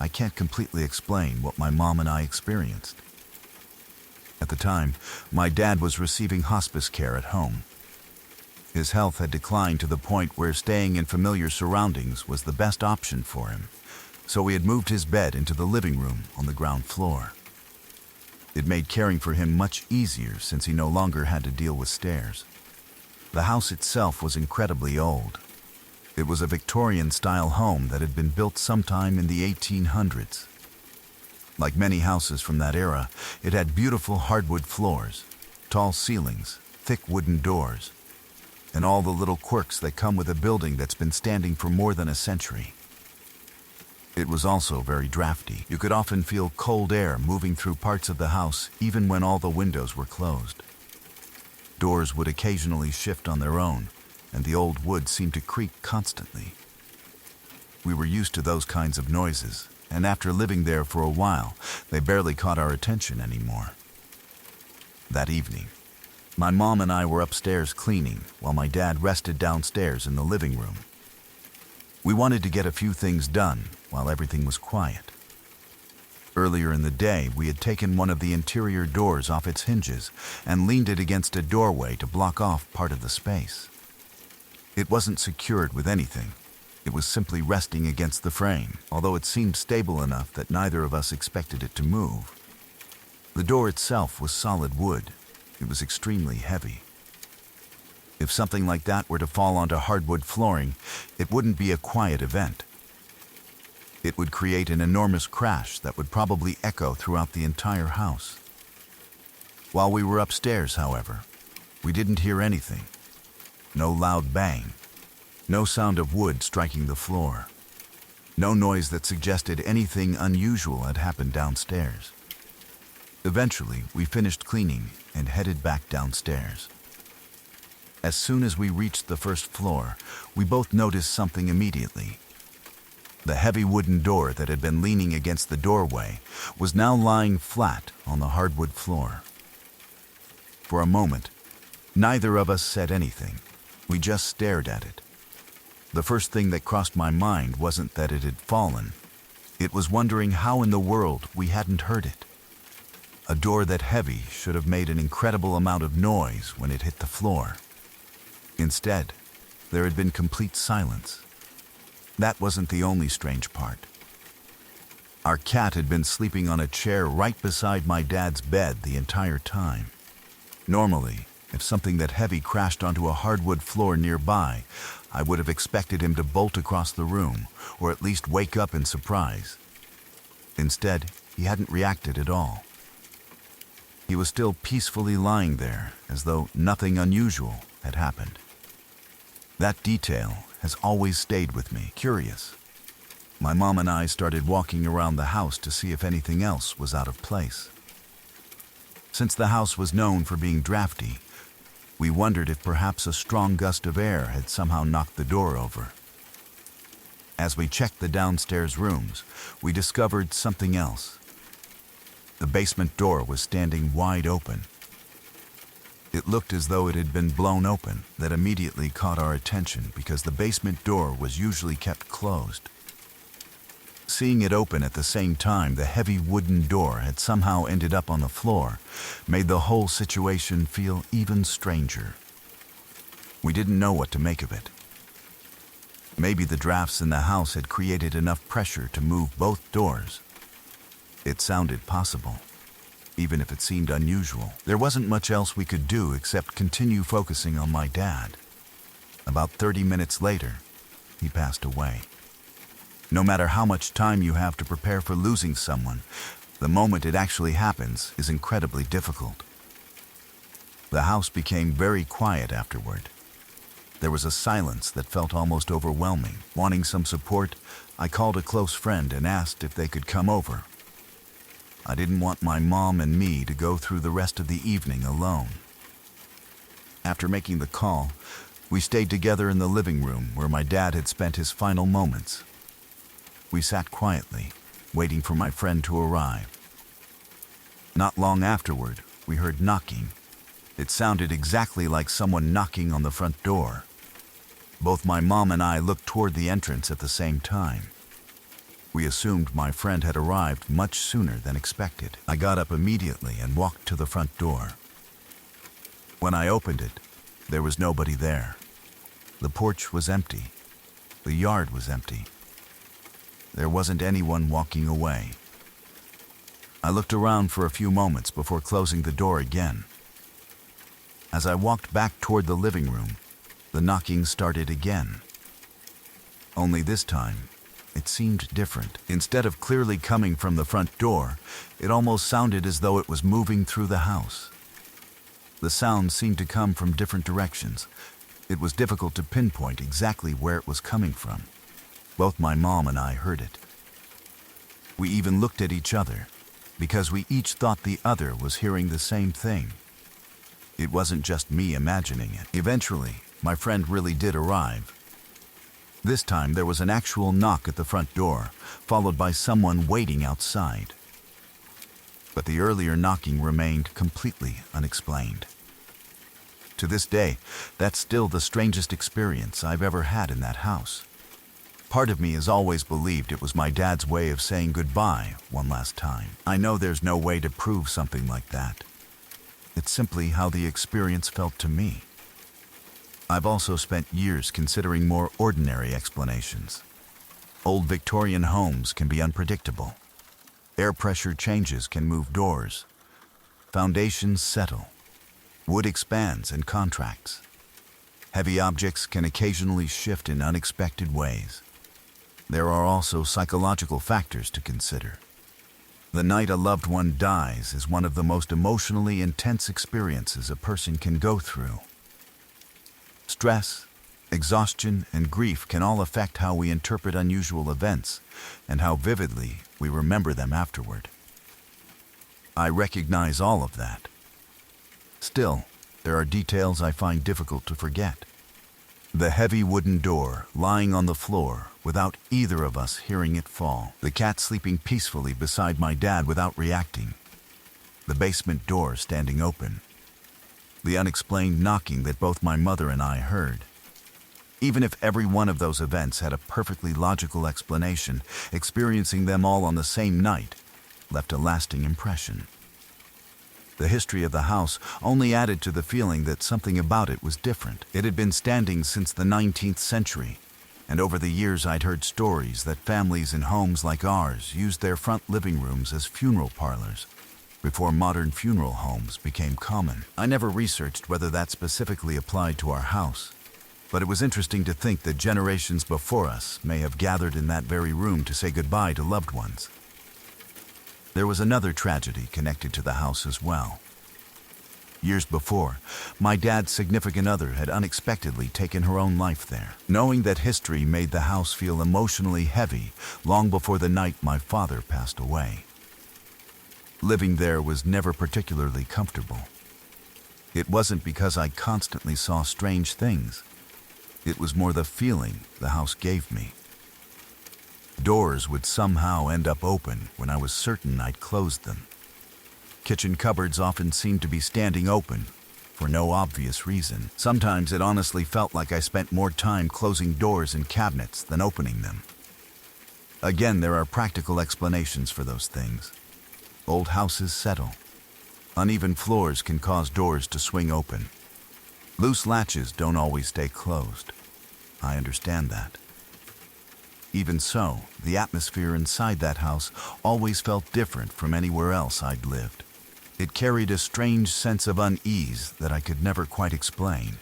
I can't completely explain what my mom and I experienced. At the time, my dad was receiving hospice care at home. His health had declined to the point where staying in familiar surroundings was the best option for him, so we had moved his bed into the living room on the ground floor. It made caring for him much easier since he no longer had to deal with stairs. The house itself was incredibly old. It was a Victorian-style home that had been built sometime in the 1800s. Like many houses from that era, it had beautiful hardwood floors, tall ceilings, thick wooden doors, and all the little quirks that come with a building that's been standing for more than a century. It was also very drafty. You could often feel cold air moving through parts of the house even when all the windows were closed. Doors would occasionally shift on their own, and the old wood seemed to creak constantly. We were used to those kinds of noises, and after living there for a while, they barely caught our attention anymore. That evening, my mom and I were upstairs cleaning while my dad rested downstairs in the living room. We wanted to get a few things done while everything was quiet. Earlier in the day, we had taken one of the interior doors off its hinges and leaned it against a doorway to block off part of the space. It wasn't secured with anything. It was simply resting against the frame, although it seemed stable enough that neither of us expected it to move. The door itself was solid wood. It was extremely heavy. If something like that were to fall onto hardwood flooring, it wouldn't be a quiet event. It would create an enormous crash that would probably echo throughout the entire house. While we were upstairs, however, we didn't hear anything. No loud bang, no sound of wood striking the floor, no noise that suggested anything unusual had happened downstairs. Eventually, we finished cleaning and headed back downstairs. As soon as we reached the first floor, we both noticed something immediately. The heavy wooden door that had been leaning against the doorway was now lying flat on the hardwood floor. For a moment, neither of us said anything. We just stared at it. The first thing that crossed my mind wasn't that it had fallen. It was wondering how in the world we hadn't heard it. A door that heavy should have made an incredible amount of noise when it hit the floor. Instead, there had been complete silence. That wasn't the only strange part. Our cat had been sleeping on a chair right beside my dad's bed the entire time. Normally, if something that heavy crashed onto a hardwood floor nearby, I would have expected him to bolt across the room, or at least wake up in surprise. Instead, he hadn't reacted at all. He was still peacefully lying there, as though nothing unusual had happened. That detail has always stayed with me, curious. My mom and I started walking around the house to see if anything else was out of place. Since the house was known for being drafty, we wondered if perhaps a strong gust of air had somehow knocked the door over. As we checked the downstairs rooms, we discovered something else. The basement door was standing wide open. It looked as though it had been blown open. That immediately caught our attention because the basement door was usually kept closed. Seeing it open at the same time the heavy wooden door had somehow ended up on the floor made the whole situation feel even stranger. We didn't know what to make of it. Maybe the drafts in the house had created enough pressure to move both doors. It sounded possible, even if it seemed unusual. There wasn't much else we could do except continue focusing on my dad. About 30 minutes later, he passed away. No matter how much time you have to prepare for losing someone, the moment it actually happens is incredibly difficult. The house became very quiet afterward. There was a silence that felt almost overwhelming. Wanting some support, I called a close friend and asked if they could come over. I didn't want my mom and me to go through the rest of the evening alone. After making the call, we stayed together in the living room where my dad had spent his final moments. We sat quietly, waiting for my friend to arrive. Not long afterward, we heard knocking. It sounded exactly like someone knocking on the front door. Both my mom and I looked toward the entrance at the same time. We assumed my friend had arrived much sooner than expected. I got up immediately and walked to the front door. When I opened it, there was nobody there. The porch was empty. The yard was empty. There wasn't anyone walking away. I looked around for a few moments before closing the door again. As I walked back toward the living room, the knocking started again. Only this time, it seemed different. Instead of clearly coming from the front door, it almost sounded as though it was moving through the house. The sound seemed to come from different directions. It was difficult to pinpoint exactly where it was coming from. Both my mom and I heard it. We even looked at each other, because we each thought the other was hearing the same thing. It wasn't just me imagining it. Eventually, my friend really did arrive. This time there was an actual knock at the front door, followed by someone waiting outside. But the earlier knocking remained completely unexplained. To this day, that's still the strangest experience I've ever had in that house. Part of me has always believed it was my dad's way of saying goodbye one last time. I know there's no way to prove something like that. It's simply how the experience felt to me. I've also spent years considering more ordinary explanations. Old Victorian homes can be unpredictable. Air pressure changes can move doors. Foundations settle. Wood expands and contracts. Heavy objects can occasionally shift in unexpected ways. There are also psychological factors to consider. The night a loved one dies is one of the most emotionally intense experiences a person can go through. Stress, exhaustion, and grief can all affect how we interpret unusual events and how vividly we remember them afterward. I recognize all of that. Still, there are details I find difficult to forget. The heavy wooden door lying on the floor without either of us hearing it fall. The cat sleeping peacefully beside my dad without reacting. The basement door standing open. The unexplained knocking that both my mother and I heard. Even if every one of those events had a perfectly logical explanation, experiencing them all on the same night left a lasting impression. The history of the house only added to the feeling that something about it was different. It had been standing since the 19th century, and over the years I'd heard stories that families in homes like ours used their front living rooms as funeral parlors before modern funeral homes became common. I never researched whether that specifically applied to our house, but it was interesting to think that generations before us may have gathered in that very room to say goodbye to loved ones. There was another tragedy connected to the house as well. Years before, my dad's significant other had unexpectedly taken her own life there. Knowing that history made the house feel emotionally heavy long before the night my father passed away. Living there was never particularly comfortable. It wasn't because I constantly saw strange things. It was more the feeling the house gave me. Doors would somehow end up open when I was certain I'd closed them. Kitchen cupboards often seemed to be standing open for no obvious reason. Sometimes it honestly felt like I spent more time closing doors and cabinets than opening them. Again, there are practical explanations for those things. Old houses settle. Uneven floors can cause doors to swing open. Loose latches don't always stay closed. I understand that. Even so, the atmosphere inside that house always felt different from anywhere else I'd lived. It carried a strange sense of unease that I could never quite explain.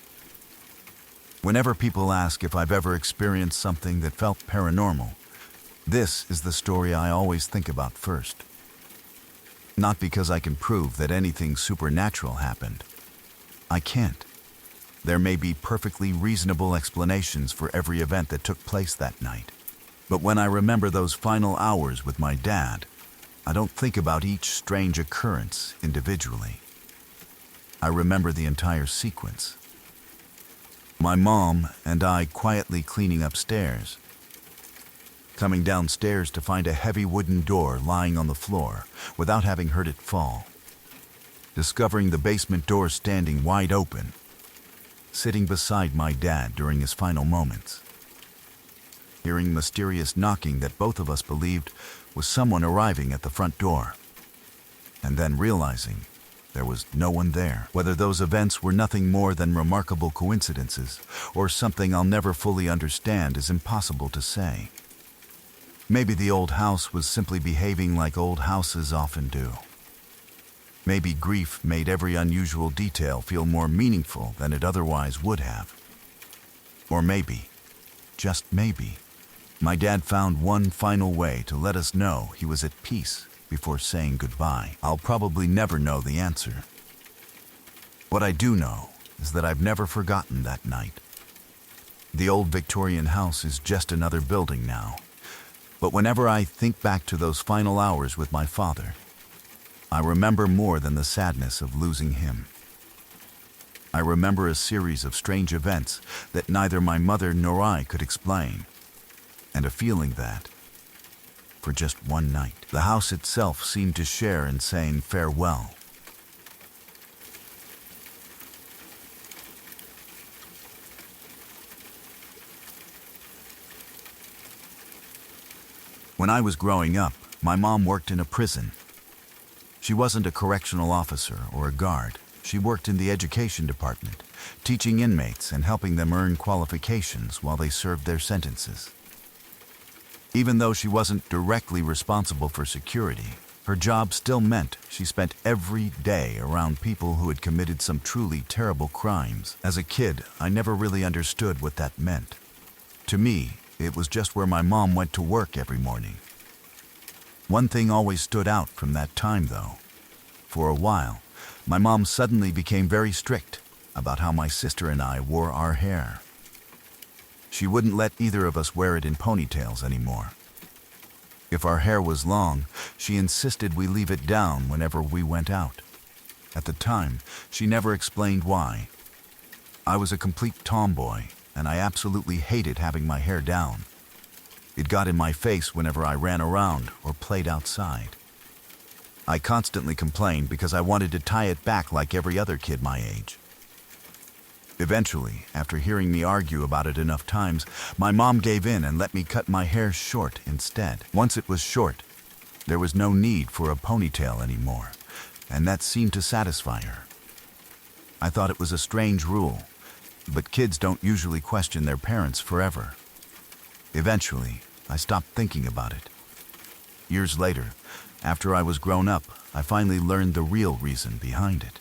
Whenever people ask if I've ever experienced something that felt paranormal, this is the story I always think about first. Not because I can prove that anything supernatural happened. I can't. There may be perfectly reasonable explanations for every event that took place that night. But when I remember those final hours with my dad, I don't think about each strange occurrence individually. I remember the entire sequence. My mom and I quietly cleaning upstairs, coming downstairs to find a heavy wooden door lying on the floor without having heard it fall, discovering the basement door standing wide open, sitting beside my dad during his final moments. Hearing mysterious knocking that both of us believed was someone arriving at the front door, and then realizing there was no one there. Whether those events were nothing more than remarkable coincidences or something I'll never fully understand is impossible to say. Maybe the old house was simply behaving like old houses often do. Maybe grief made every unusual detail feel more meaningful than it otherwise would have. Or maybe, just maybe, my dad found one final way to let us know he was at peace before saying goodbye. I'll probably never know the answer. What I do know is that I've never forgotten that night. The old Victorian house is just another building now, but whenever I think back to those final hours with my father, I remember more than the sadness of losing him. I remember a series of strange events that neither my mother nor I could explain, and a feeling that, for just one night, the house itself seemed to share in saying farewell. When I was growing up, my mom worked in a prison. She wasn't a correctional officer or a guard. She worked in the education department, teaching inmates and helping them earn qualifications while they served their sentences. Even though she wasn't directly responsible for security, her job still meant she spent every day around people who had committed some truly terrible crimes. As a kid, I never really understood what that meant. To me, it was just where my mom went to work every morning. One thing always stood out from that time, though. For a while, my mom suddenly became very strict about how my sister and I wore our hair. She wouldn't let either of us wear it in ponytails anymore. If our hair was long, she insisted we leave it down whenever we went out. At the time, she never explained why. I was a complete tomboy, and I absolutely hated having my hair down. It got in my face whenever I ran around or played outside. I constantly complained because I wanted to tie it back like every other kid my age. Eventually, after hearing me argue about it enough times, my mom gave in and let me cut my hair short instead. Once it was short, there was no need for a ponytail anymore, and that seemed to satisfy her. I thought it was a strange rule, but kids don't usually question their parents forever. Eventually, I stopped thinking about it. Years later, after I was grown up, I finally learned the real reason behind it.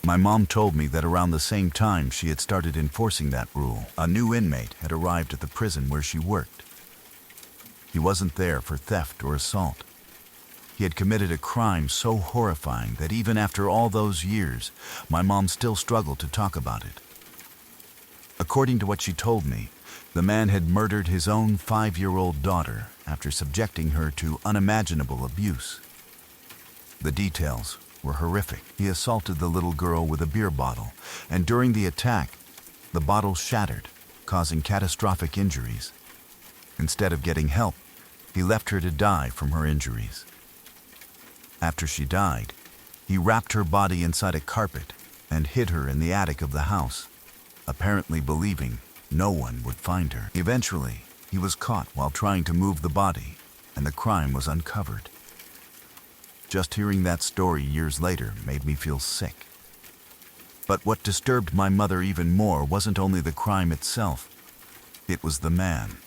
My mom told me that around the same time she had started enforcing that rule, a new inmate had arrived at the prison where she worked. He wasn't there for theft or assault. He had committed a crime so horrifying that even after all those years, my mom still struggled to talk about it. According to what she told me, the man had murdered his own 5-year-old daughter after subjecting her to unimaginable abuse. The details were horrific. He assaulted the little girl with a beer bottle, and during the attack, the bottle shattered, causing catastrophic injuries. Instead of getting help, he left her to die from her injuries. After she died, he wrapped her body inside a carpet and hid her in the attic of the house, apparently believing no one would find her. Eventually, he was caught while trying to move the body, and the crime was uncovered. Just hearing that story years later made me feel sick. But what disturbed my mother even more wasn't only the crime itself, it was the man.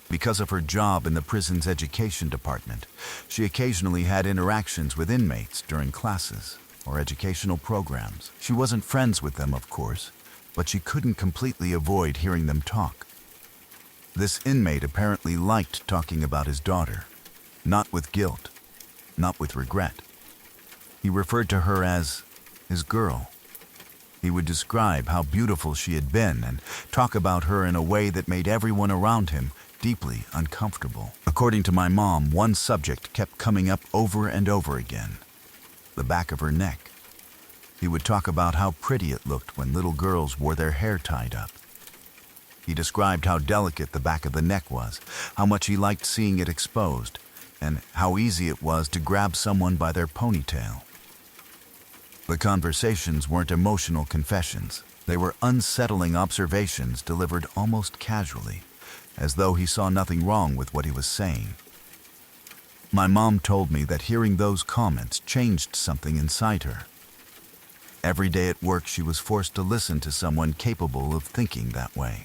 Because of her job in the prison's education department, she occasionally had interactions with inmates during classes or educational programs. She wasn't friends with them, of course, but she couldn't completely avoid hearing them talk. This inmate apparently liked talking about his daughter, not with guilt, not with regret. He referred to her as his girl. He would describe how beautiful she had been and talk about her in a way that made everyone around him deeply uncomfortable. According to my mom, one subject kept coming up over and over again: the back of her neck. He would talk about how pretty it looked when little girls wore their hair tied up. He described how delicate the back of the neck was, how much he liked seeing it exposed, and how easy it was to grab someone by their ponytail. The conversations weren't emotional confessions. They were unsettling observations delivered almost casually, as though he saw nothing wrong with what he was saying. My mom told me that hearing those comments changed something inside her. Every day at work, she was forced to listen to someone capable of thinking that way.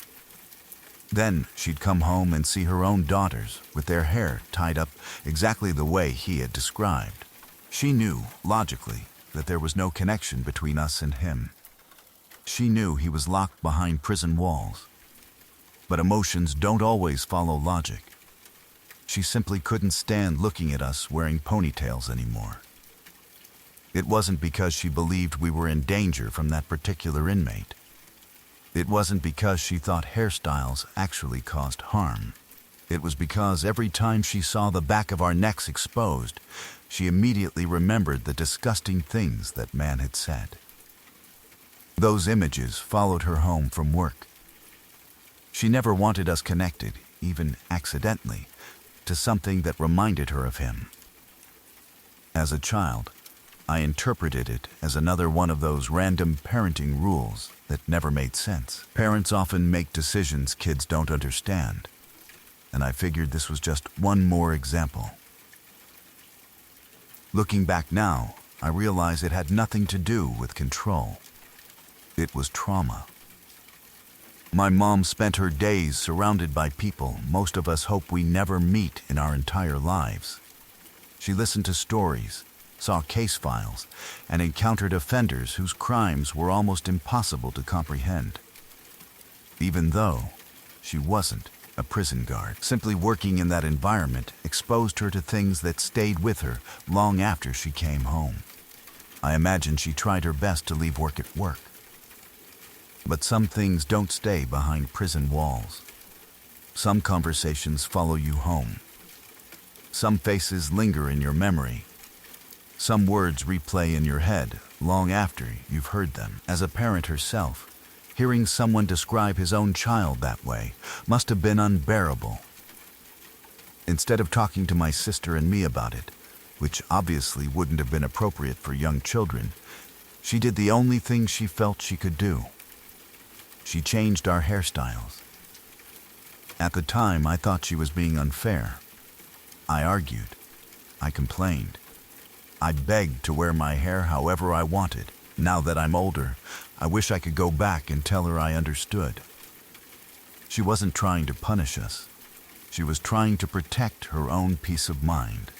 Then she'd come home and see her own daughters with their hair tied up exactly the way he had described. She knew, logically, that there was no connection between us and him. She knew he was locked behind prison walls. But emotions don't always follow logic. She simply couldn't stand looking at us wearing ponytails anymore. It wasn't because she believed we were in danger from that particular inmate. It wasn't because she thought hairstyles actually caused harm. It was because every time she saw the back of our necks exposed, she immediately remembered the disgusting things that man had said. Those images followed her home from work. She never wanted us connected, even accidentally, to something that reminded her of him. As a child, I interpreted it as another one of those random parenting rules that never made sense. Parents often make decisions kids don't understand, and I figured this was just one more example. Looking back now, I realize it had nothing to do with control. It was trauma. My mom spent her days surrounded by people most of us hope we never meet in our entire lives. She listened to stories, saw case files, and encountered offenders whose crimes were almost impossible to comprehend. Even though she wasn't a prison guard, simply working in that environment exposed her to things that stayed with her long after she came home. I imagine she tried her best to leave work at work. But some things don't stay behind prison walls. Some conversations follow you home. Some faces linger in your memory. Some words replay in your head long after you've heard them. As a parent herself, hearing someone describe his own child that way must have been unbearable. Instead of talking to my sister and me about it, which obviously wouldn't have been appropriate for young children, she did the only thing she felt she could do. She changed our hairstyles. At the time, I thought she was being unfair. I argued. I complained. I begged to wear my hair however I wanted. Now that I'm older, I wish I could go back and tell her I understood. She wasn't trying to punish us. She was trying to protect her own peace of mind.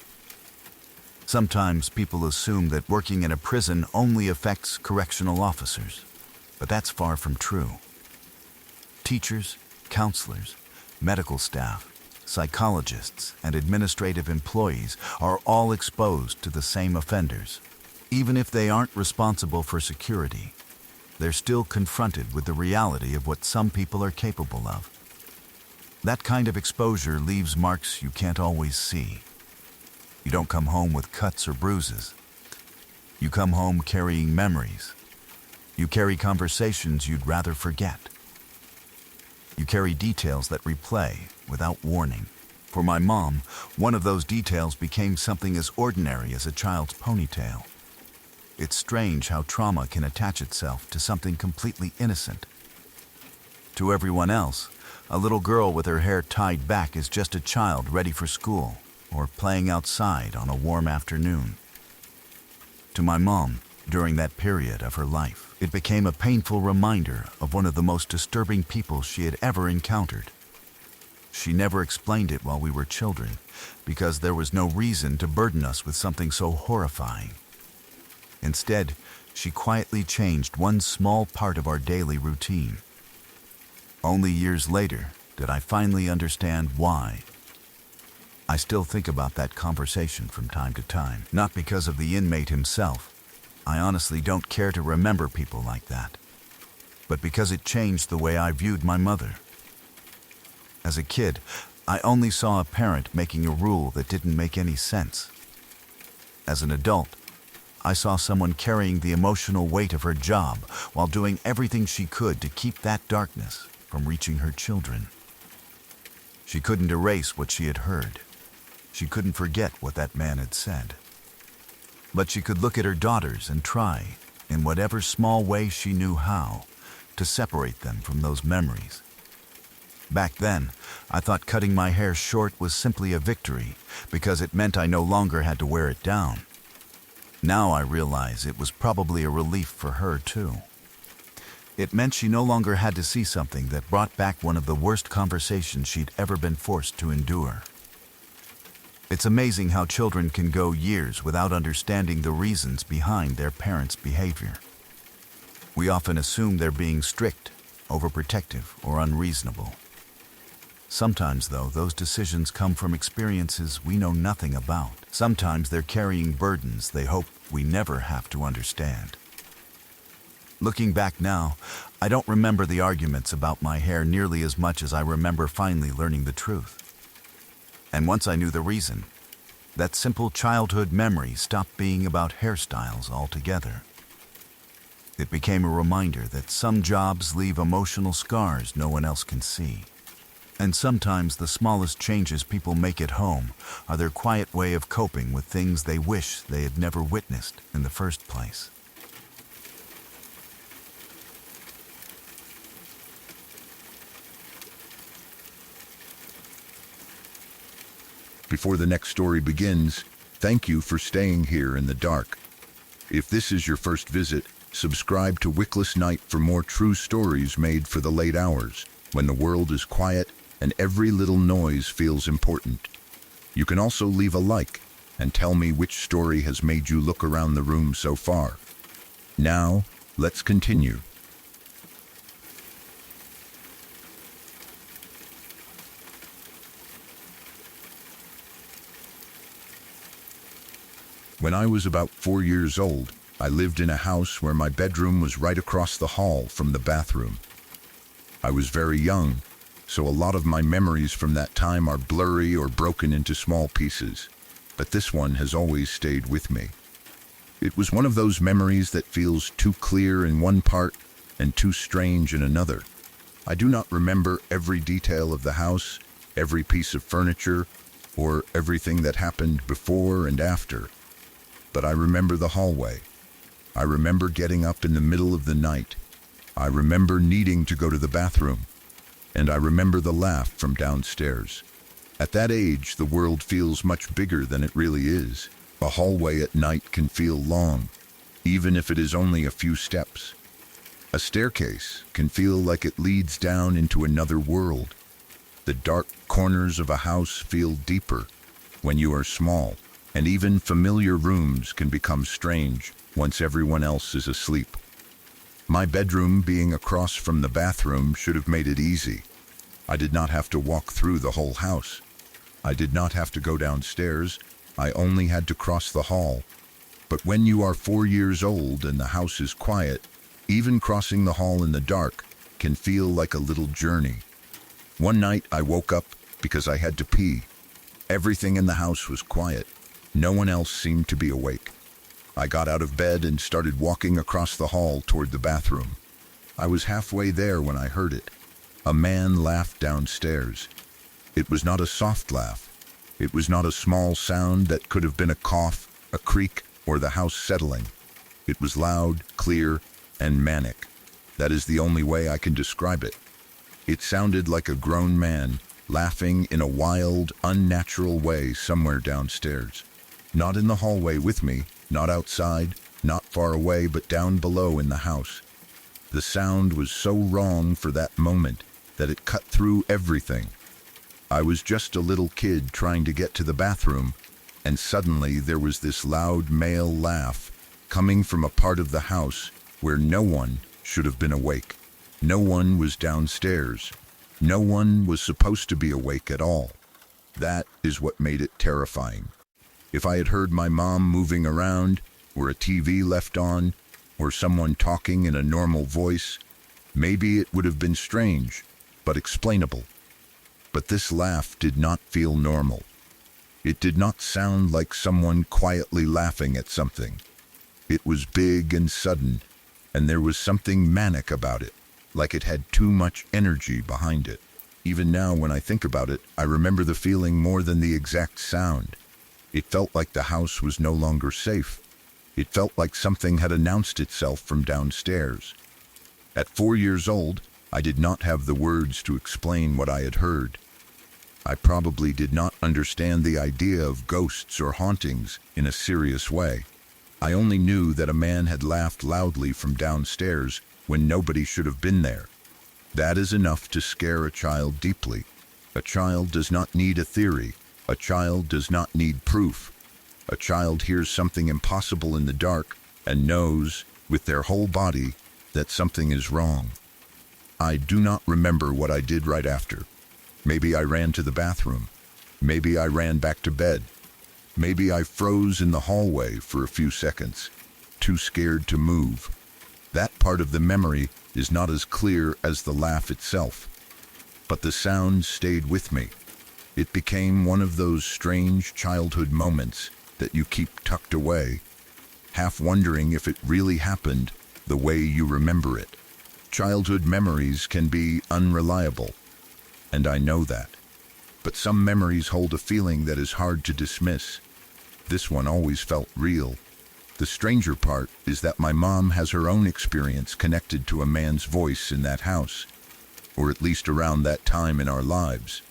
Sometimes people assume that working in a prison only affects correctional officers, but that's far from true. Teachers, counselors, medical staff, psychologists, and administrative employees are all exposed to the same offenders. Even if they aren't responsible for security, they're still confronted with the reality of what some people are capable of. That kind of exposure leaves marks you can't always see. You don't come home with cuts or bruises. You come home carrying memories. You carry conversations you'd rather forget. You carry details that replay without warning. For my mom, one of those details became something as ordinary as a child's ponytail. It's strange how trauma can attach itself to something completely innocent. To everyone else, a little girl with her hair tied back is just a child ready for school or playing outside on a warm afternoon. To my mom, during that period of her life, it became a painful reminder of one of the most disturbing people she had ever encountered. She never explained it while we were children, because there was no reason to burden us with something so horrifying. Instead, she quietly changed one small part of our daily routine. Only years later did I finally understand why. I still think about that conversation from time to time, not because of the inmate himself. I honestly don't care to remember people like that, but because it changed the way I viewed my mother. As a kid, I only saw a parent making a rule that didn't make any sense. As an adult, I saw someone carrying the emotional weight of her job while doing everything she could to keep that darkness from reaching her children. She couldn't erase what she had heard. She couldn't forget what that man had said. But she could look at her daughters and try, in whatever small way she knew how, to separate them from those memories. Back then, I thought cutting my hair short was simply a victory because it meant I no longer had to wear it down. Now I realize it was probably a relief for her too. It meant she no longer had to see something that brought back one of the worst conversations she'd ever been forced to endure. It's amazing how children can go years without understanding the reasons behind their parents' behavior. We often assume they're being strict, overprotective, or unreasonable. Sometimes, though, those decisions come from experiences we know nothing about. Sometimes they're carrying burdens they hope we never have to understand. Looking back now, I don't remember the arguments about my hair nearly as much as I remember finally learning the truth. And once I knew the reason, that simple childhood memory stopped being about hairstyles altogether. It became a reminder that some jobs leave emotional scars no one else can see. And sometimes the smallest changes people make at home are their quiet way of coping with things they wish they had never witnessed in the first place. Before the next story begins, thank you for staying here in the dark. If this is your first visit, subscribe to Wickless Night for more true stories made for the late hours, when the world is quiet and every little noise feels important. You can also leave a like and tell me which story has made you look around the room so far. Now, let's continue. When I was about 4 years old, I lived in a house where my bedroom was right across the hall from the bathroom. I was very young, so a lot of my memories from that time are blurry or broken into small pieces, but this one has always stayed with me. It was one of those memories that feels too clear in one part and too strange in another. I do not remember every detail of the house, every piece of furniture, or everything that happened before and after. But I remember the hallway. I remember getting up in the middle of the night. I remember needing to go to the bathroom. And I remember the laugh from downstairs. At that age, the world feels much bigger than it really is. A hallway at night can feel long, even if it is only a few steps. A staircase can feel like it leads down into another world. The dark corners of a house feel deeper when you are small, and even familiar rooms can become strange once everyone else is asleep. My bedroom being across from the bathroom should have made it easy. I did not have to walk through the whole house. I did not have to go downstairs. I only had to cross the hall. But when you are 4 years old and the house is quiet, even crossing the hall in the dark can feel like a little journey. One night I woke up because I had to pee. Everything in the house was quiet. No one else seemed to be awake. I got out of bed and started walking across the hall toward the bathroom. I was halfway there when I heard it. A man laughed downstairs. It was not a soft laugh. It was not a small sound that could have been a cough, a creak, or the house settling. It was loud, clear, and manic. That is the only way I can describe it. It sounded like a grown man laughing in a wild, unnatural way somewhere downstairs. Not in the hallway with me, not outside, not far away, but down below in the house. The sound was so wrong for that moment that it cut through everything. I was just a little kid trying to get to the bathroom, and suddenly there was this loud male laugh coming from a part of the house where no one should have been awake. No one was downstairs. No one was supposed to be awake at all. That is what made it terrifying. If I had heard my mom moving around, or a TV left on, or someone talking in a normal voice, maybe it would have been strange, but explainable. But this laugh did not feel normal. It did not sound like someone quietly laughing at something. It was big and sudden, and there was something manic about it, like it had too much energy behind it. Even now, when I think about it, I remember the feeling more than the exact sound. It felt like the house was no longer safe. It felt like something had announced itself from downstairs. At 4 years old, I did not have the words to explain what I had heard. I probably did not understand the idea of ghosts or hauntings in a serious way. I only knew that a man had laughed loudly from downstairs when nobody should have been there. That is enough to scare a child deeply. A child does not need a theory. A child does not need proof. A child hears something impossible in the dark and knows, with their whole body, that something is wrong. I do not remember what I did right after. Maybe I ran to the bathroom. Maybe I ran back to bed. Maybe I froze in the hallway for a few seconds, too scared to move. That part of the memory is not as clear as the laugh itself. But the sound stayed with me. It became one of those strange childhood moments that you keep tucked away, half wondering if it really happened the way you remember it. Childhood memories can be unreliable, and I know that. But some memories hold a feeling that is hard to dismiss. This one always felt real. The stranger part is that my mom has her own experience connected to a man's voice in that house, or at least around that time in our lives.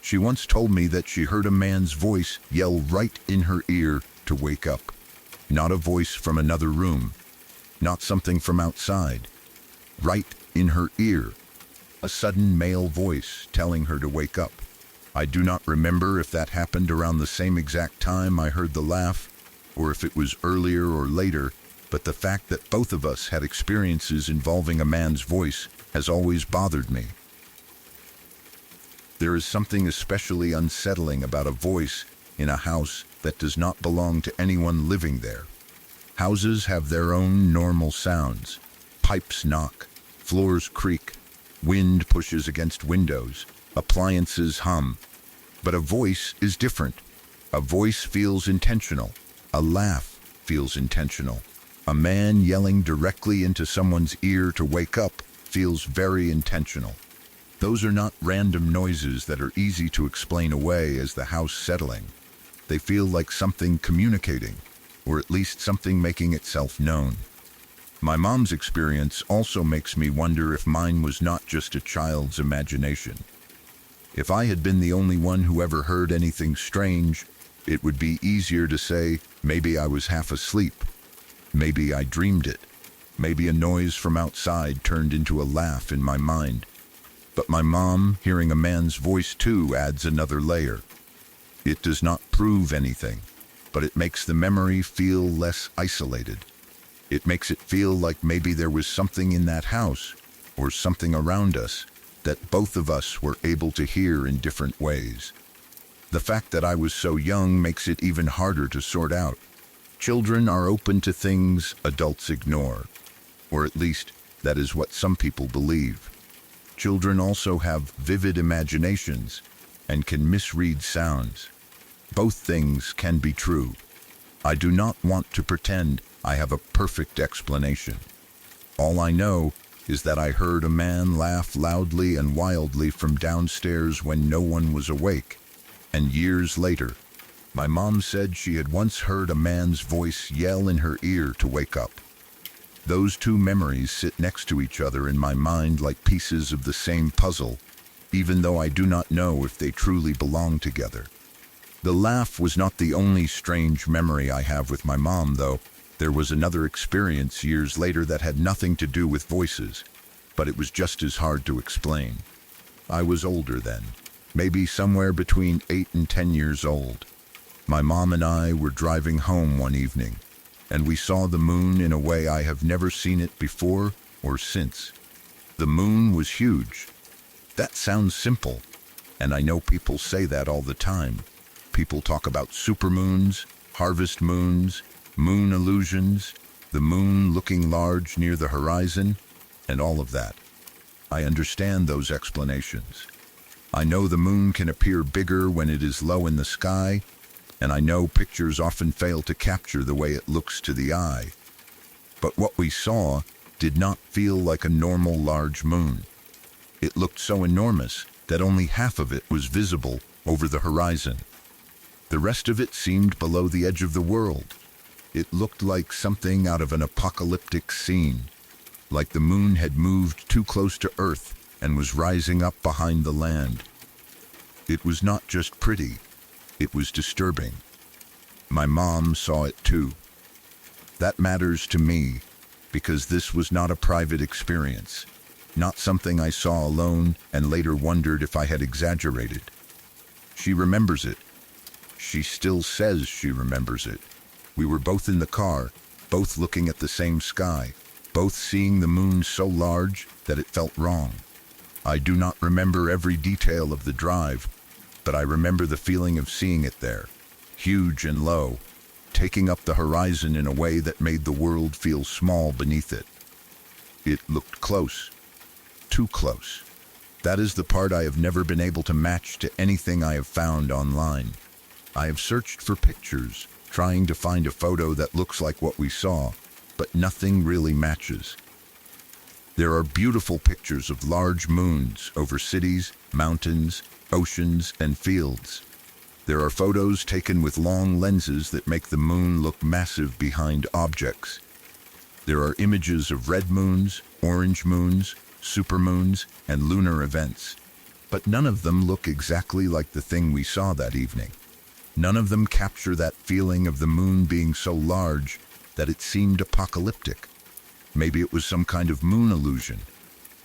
She once told me that she heard a man's voice yell right in her ear to wake up. Not a voice from another room, not something from outside. Right in her ear, a sudden male voice telling her to wake up. I do not remember if that happened around the same exact time I heard the laugh, or if it was earlier or later, but the fact that both of us had experiences involving a man's voice has always bothered me. There is something especially unsettling about a voice in a house that does not belong to anyone living there. Houses have their own normal sounds. Pipes knock, floors creak, wind pushes against windows, appliances hum. But a voice is different. A voice feels intentional. A laugh feels intentional. A man yelling directly into someone's ear to wake up feels very intentional. Those are not random noises that are easy to explain away as the house settling. They feel like something communicating, or at least something making itself known. My mom's experience also makes me wonder if mine was not just a child's imagination. If I had been the only one who ever heard anything strange, it would be easier to say, maybe I was half asleep. Maybe I dreamed it. Maybe a noise from outside turned into a laugh in my mind. But my mom, hearing a man's voice too, adds another layer. It does not prove anything, but it makes the memory feel less isolated. It makes it feel like maybe there was something in that house, or something around us, that both of us were able to hear in different ways. The fact that I was so young makes it even harder to sort out. Children are open to things adults ignore, or at least that is what some people believe. Children also have vivid imaginations and can misread sounds. Both things can be true. I do not want to pretend I have a perfect explanation. All I know is that I heard a man laugh loudly and wildly from downstairs when no one was awake, and years later, my mom said she had once heard a man's voice yell in her ear to wake up. Those two memories sit next to each other in my mind like pieces of the same puzzle, even though I do not know if they truly belong together. The laugh was not the only strange memory I have with my mom, though. There was another experience years later that had nothing to do with voices, but it was just as hard to explain. I was older then, maybe somewhere between 8 and 10 years old. My mom and I were driving home one evening, and we saw the moon in a way I have never seen it before or since. The moon was huge. That sounds simple, and I know people say that all the time. People talk about supermoons, harvest moons, moon illusions, the moon looking large near the horizon, and all of that. I understand those explanations. I know the moon can appear bigger when it is low in the sky, and I know pictures often fail to capture the way it looks to the eye. But what we saw did not feel like a normal large moon. It looked so enormous that only half of it was visible over the horizon. The rest of it seemed below the edge of the world. It looked like something out of an apocalyptic scene, like the moon had moved too close to Earth and was rising up behind the land. It was not just pretty, it was disturbing. My mom saw it too. That matters to me because this was not a private experience, not something I saw alone and later wondered if I had exaggerated. She remembers it. She still says she remembers it. We were both in the car, both looking at the same sky, both seeing the moon so large that it felt wrong. I do not remember every detail of the drive, but I remember the feeling of seeing it there, huge and low, taking up the horizon in a way that made the world feel small beneath it. It looked close, too close. That is the part I have never been able to match to anything I have found online. I have searched for pictures, trying to find a photo that looks like what we saw, but nothing really matches. There are beautiful pictures of large moons over cities, mountains, oceans, and fields. There are photos taken with long lenses that make the moon look massive behind objects. There are images of red moons, orange moons, supermoons, and lunar events, but none of them look exactly like the thing we saw that evening. None of them capture that feeling of the moon being so large that it seemed apocalyptic. Maybe it was some kind of moon illusion.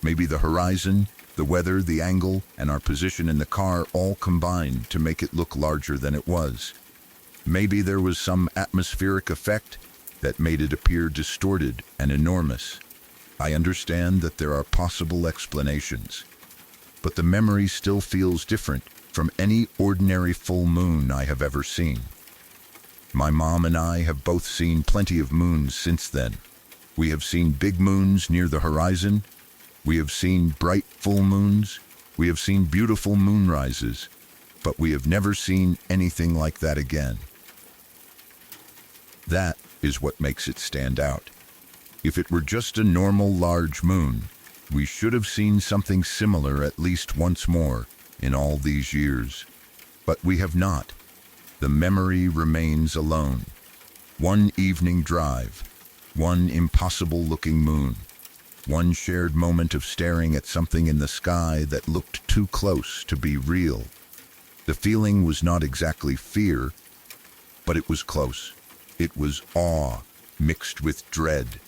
Maybe the horizon, the weather, the angle, and our position in the car all combined to make it look larger than it was. Maybe there was some atmospheric effect that made it appear distorted and enormous. I understand that there are possible explanations, but the memory still feels different from any ordinary full moon I have ever seen. My mom and I have both seen plenty of moons since then. We have seen big moons near the horizon. We have seen bright full moons. We have seen beautiful moonrises, but we have never seen anything like that again. That is what makes it stand out. If it were just a normal large moon, we should have seen something similar at least once more in all these years. But we have not. The memory remains alone. One evening drive, one impossible-looking moon, one shared moment of staring at something in the sky that looked too close to be real. The feeling was not exactly fear, but it was close. It was awe mixed with dread.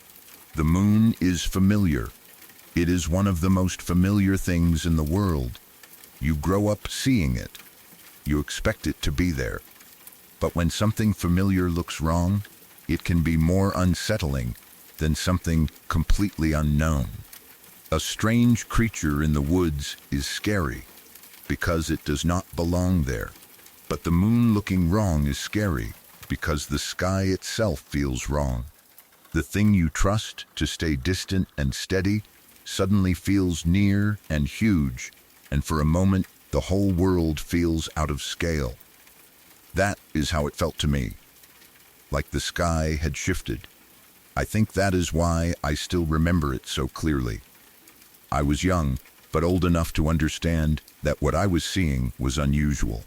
The moon is familiar. It is one of the most familiar things in the world. You grow up seeing it. You expect it to be there. But when something familiar looks wrong, it can be more unsettling than something completely unknown. A strange creature in the woods is scary because it does not belong there. But the moon looking wrong is scary because the sky itself feels wrong. The thing you trust to stay distant and steady suddenly feels near and huge, and for a moment the whole world feels out of scale. That is how it felt to me, like the sky had shifted. I think that is why I still remember it so clearly. I was young, but old enough to understand that what I was seeing was unusual.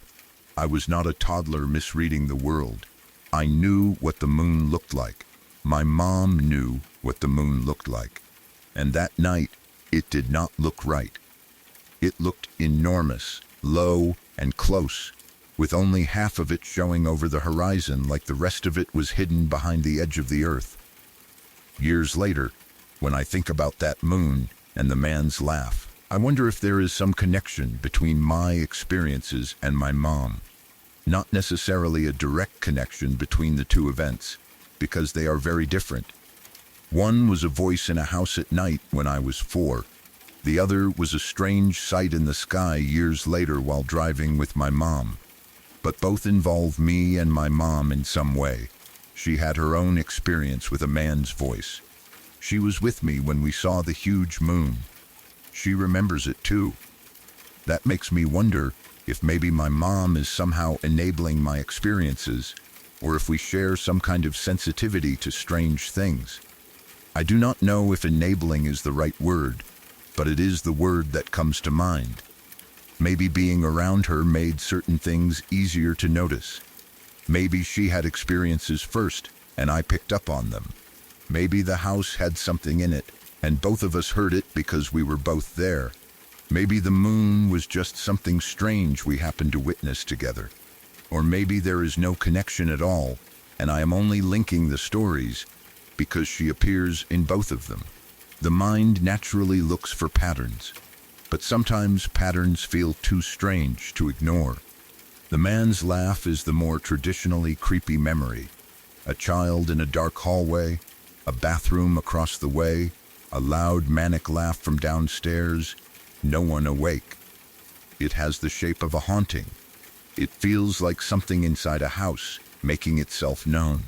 I was not a toddler misreading the world. I knew what the moon looked like. My mom knew what the moon looked like. And that night, it did not look right. It looked enormous, low, and close, with only half of it showing over the horizon like the rest of it was hidden behind the edge of the earth. Years later, when I think about that moon and the man's laugh, I wonder if there is some connection between my experiences and my mom. Not necessarily a direct connection between the two events, because they are very different. One was a voice in a house at night when I was 4. The other was a strange sight in the sky years later while driving with my mom. But both involve me and my mom in some way. She had her own experience with a man's voice. She was with me when we saw the huge moon. She remembers it too. That makes me wonder if maybe my mom is somehow enabling my experiences, or if we share some kind of sensitivity to strange things. I do not know if enabling is the right word, but it is the word that comes to mind. Maybe being around her made certain things easier to notice. Maybe she had experiences first, and I picked up on them. Maybe the house had something in it, and both of us heard it because we were both there. Maybe the moon was just something strange we happened to witness together. Or maybe there is no connection at all, and I am only linking the stories because she appears in both of them. The mind naturally looks for patterns, but sometimes patterns feel too strange to ignore. The man's laugh is the more traditionally creepy memory. A child in a dark hallway, a bathroom across the way, a loud manic laugh from downstairs, no one awake. It has the shape of a haunting. It feels like something inside a house, making itself known.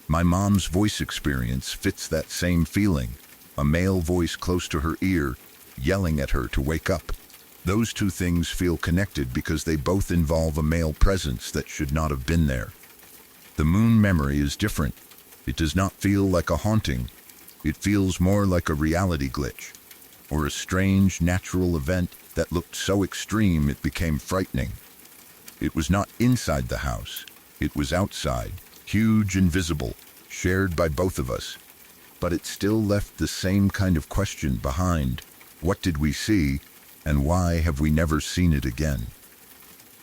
My mom's voice experience fits that same feeling, a male voice close to her ear, yelling at her to wake up. Those two things feel connected because they both involve a male presence that should not have been there. The moon memory is different. It does not feel like a haunting. It feels more like a reality glitch, or a strange natural event that looked so extreme it became frightening. It was not inside the house. It was outside, huge and visible, shared by both of us. But it still left the same kind of question behind. What did we see, and why have we never seen it again?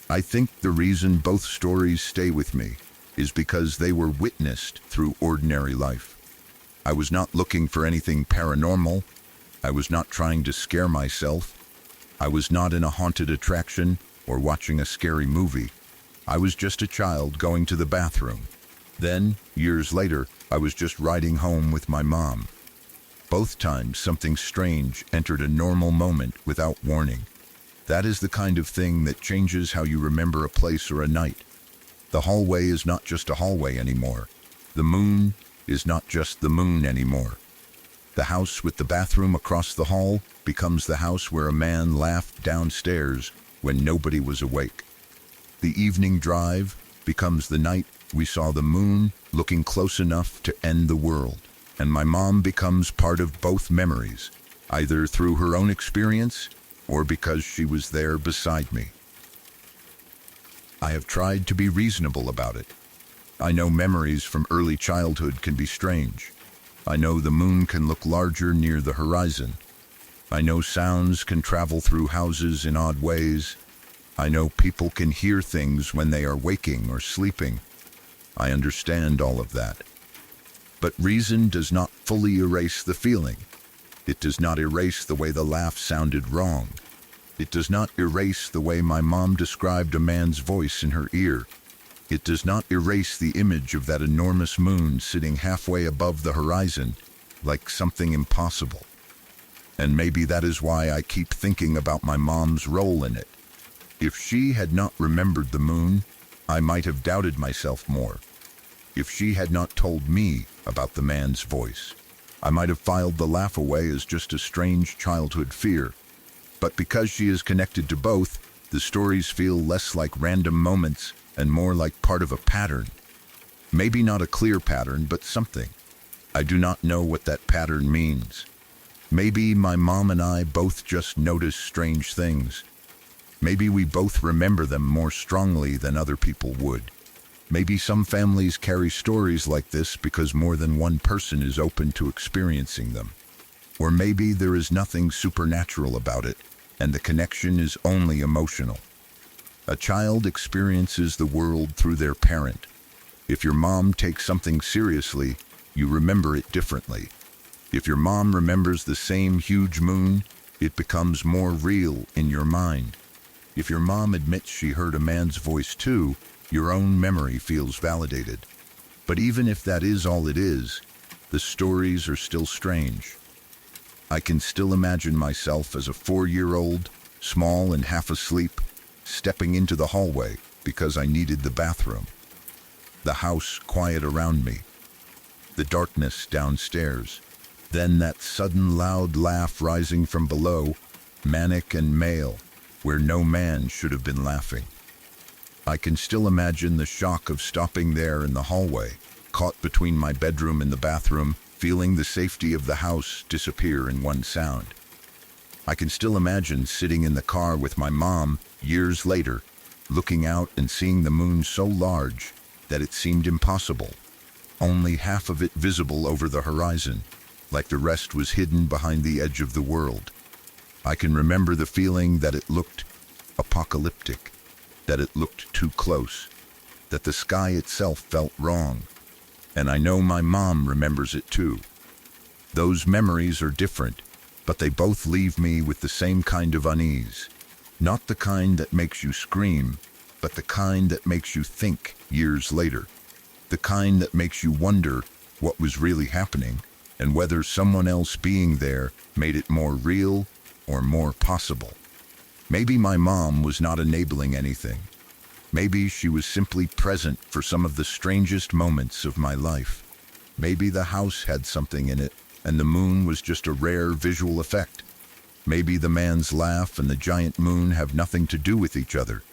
I think the reason both stories stay with me is because they were witnessed through ordinary life. I was not looking for anything paranormal. I was not trying to scare myself. I was not in a haunted attraction or watching a scary movie. I was just a child going to the bathroom. Then, years later, I was just riding home with my mom. Both times, something strange entered a normal moment without warning. That is the kind of thing that changes how you remember a place or a night. The hallway is not just a hallway anymore. The moon is not just the moon anymore. The house with the bathroom across the hall becomes the house where a man laughed downstairs when nobody was awake. The evening drive becomes the night we saw the moon looking close enough to end the world. And my mom becomes part of both memories, either through her own experience or because she was there beside me. I have tried to be reasonable about it. I know memories from early childhood can be strange. I know the moon can look larger near the horizon. I know sounds can travel through houses in odd ways. I know people can hear things when they are waking or sleeping. I understand all of that. But reason does not fully erase the feeling. It does not erase the way the laugh sounded wrong. It does not erase the way my mom described a man's voice in her ear. It does not erase the image of that enormous moon sitting halfway above the horizon, like something impossible. And maybe that is why I keep thinking about my mom's role in it. If she had not remembered the moon, I might have doubted myself more. If she had not told me about the man's voice, I might have filed the laugh away as just a strange childhood fear. But because she is connected to both, the stories feel less like random moments and more like part of a pattern. Maybe not a clear pattern, but something. I do not know what that pattern means. Maybe my mom and I both just notice strange things. Maybe we both remember them more strongly than other people would. Maybe some families carry stories like this because more than one person is open to experiencing them. Or maybe there is nothing supernatural about it, and the connection is only emotional. A child experiences the world through their parent. If your mom takes something seriously, you remember it differently. If your mom remembers the same huge moon, it becomes more real in your mind. If your mom admits she heard a man's voice too, your own memory feels validated. But even if that is all it is, the stories are still strange. I can still imagine myself as a 4-year-old, small and half asleep, stepping into the hallway because I needed the bathroom. The house quiet around me. The darkness downstairs. Then that sudden loud laugh rising from below, manic and male, where no man should have been laughing. I can still imagine the shock of stopping there in the hallway, caught between my bedroom and the bathroom, feeling the safety of the house disappear in one sound. I can still imagine sitting in the car with my mom years later, looking out and seeing the moon so large that it seemed impossible, only half of it visible over the horizon, like the rest was hidden behind the edge of the world. I can remember the feeling that it looked apocalyptic, that it looked too close, that the sky itself felt wrong. And I know my mom remembers it too. Those memories are different, but they both leave me with the same kind of unease. Not the kind that makes you scream, but the kind that makes you think years later. The kind that makes you wonder what was really happening and whether someone else being there made it more real or more possible. Maybe my mom was not enabling anything. Maybe she was simply present for some of the strangest moments of my life. Maybe the house had something in it, and the moon was just a rare visual effect. Maybe the man's laugh and the giant moon have nothing to do with each other.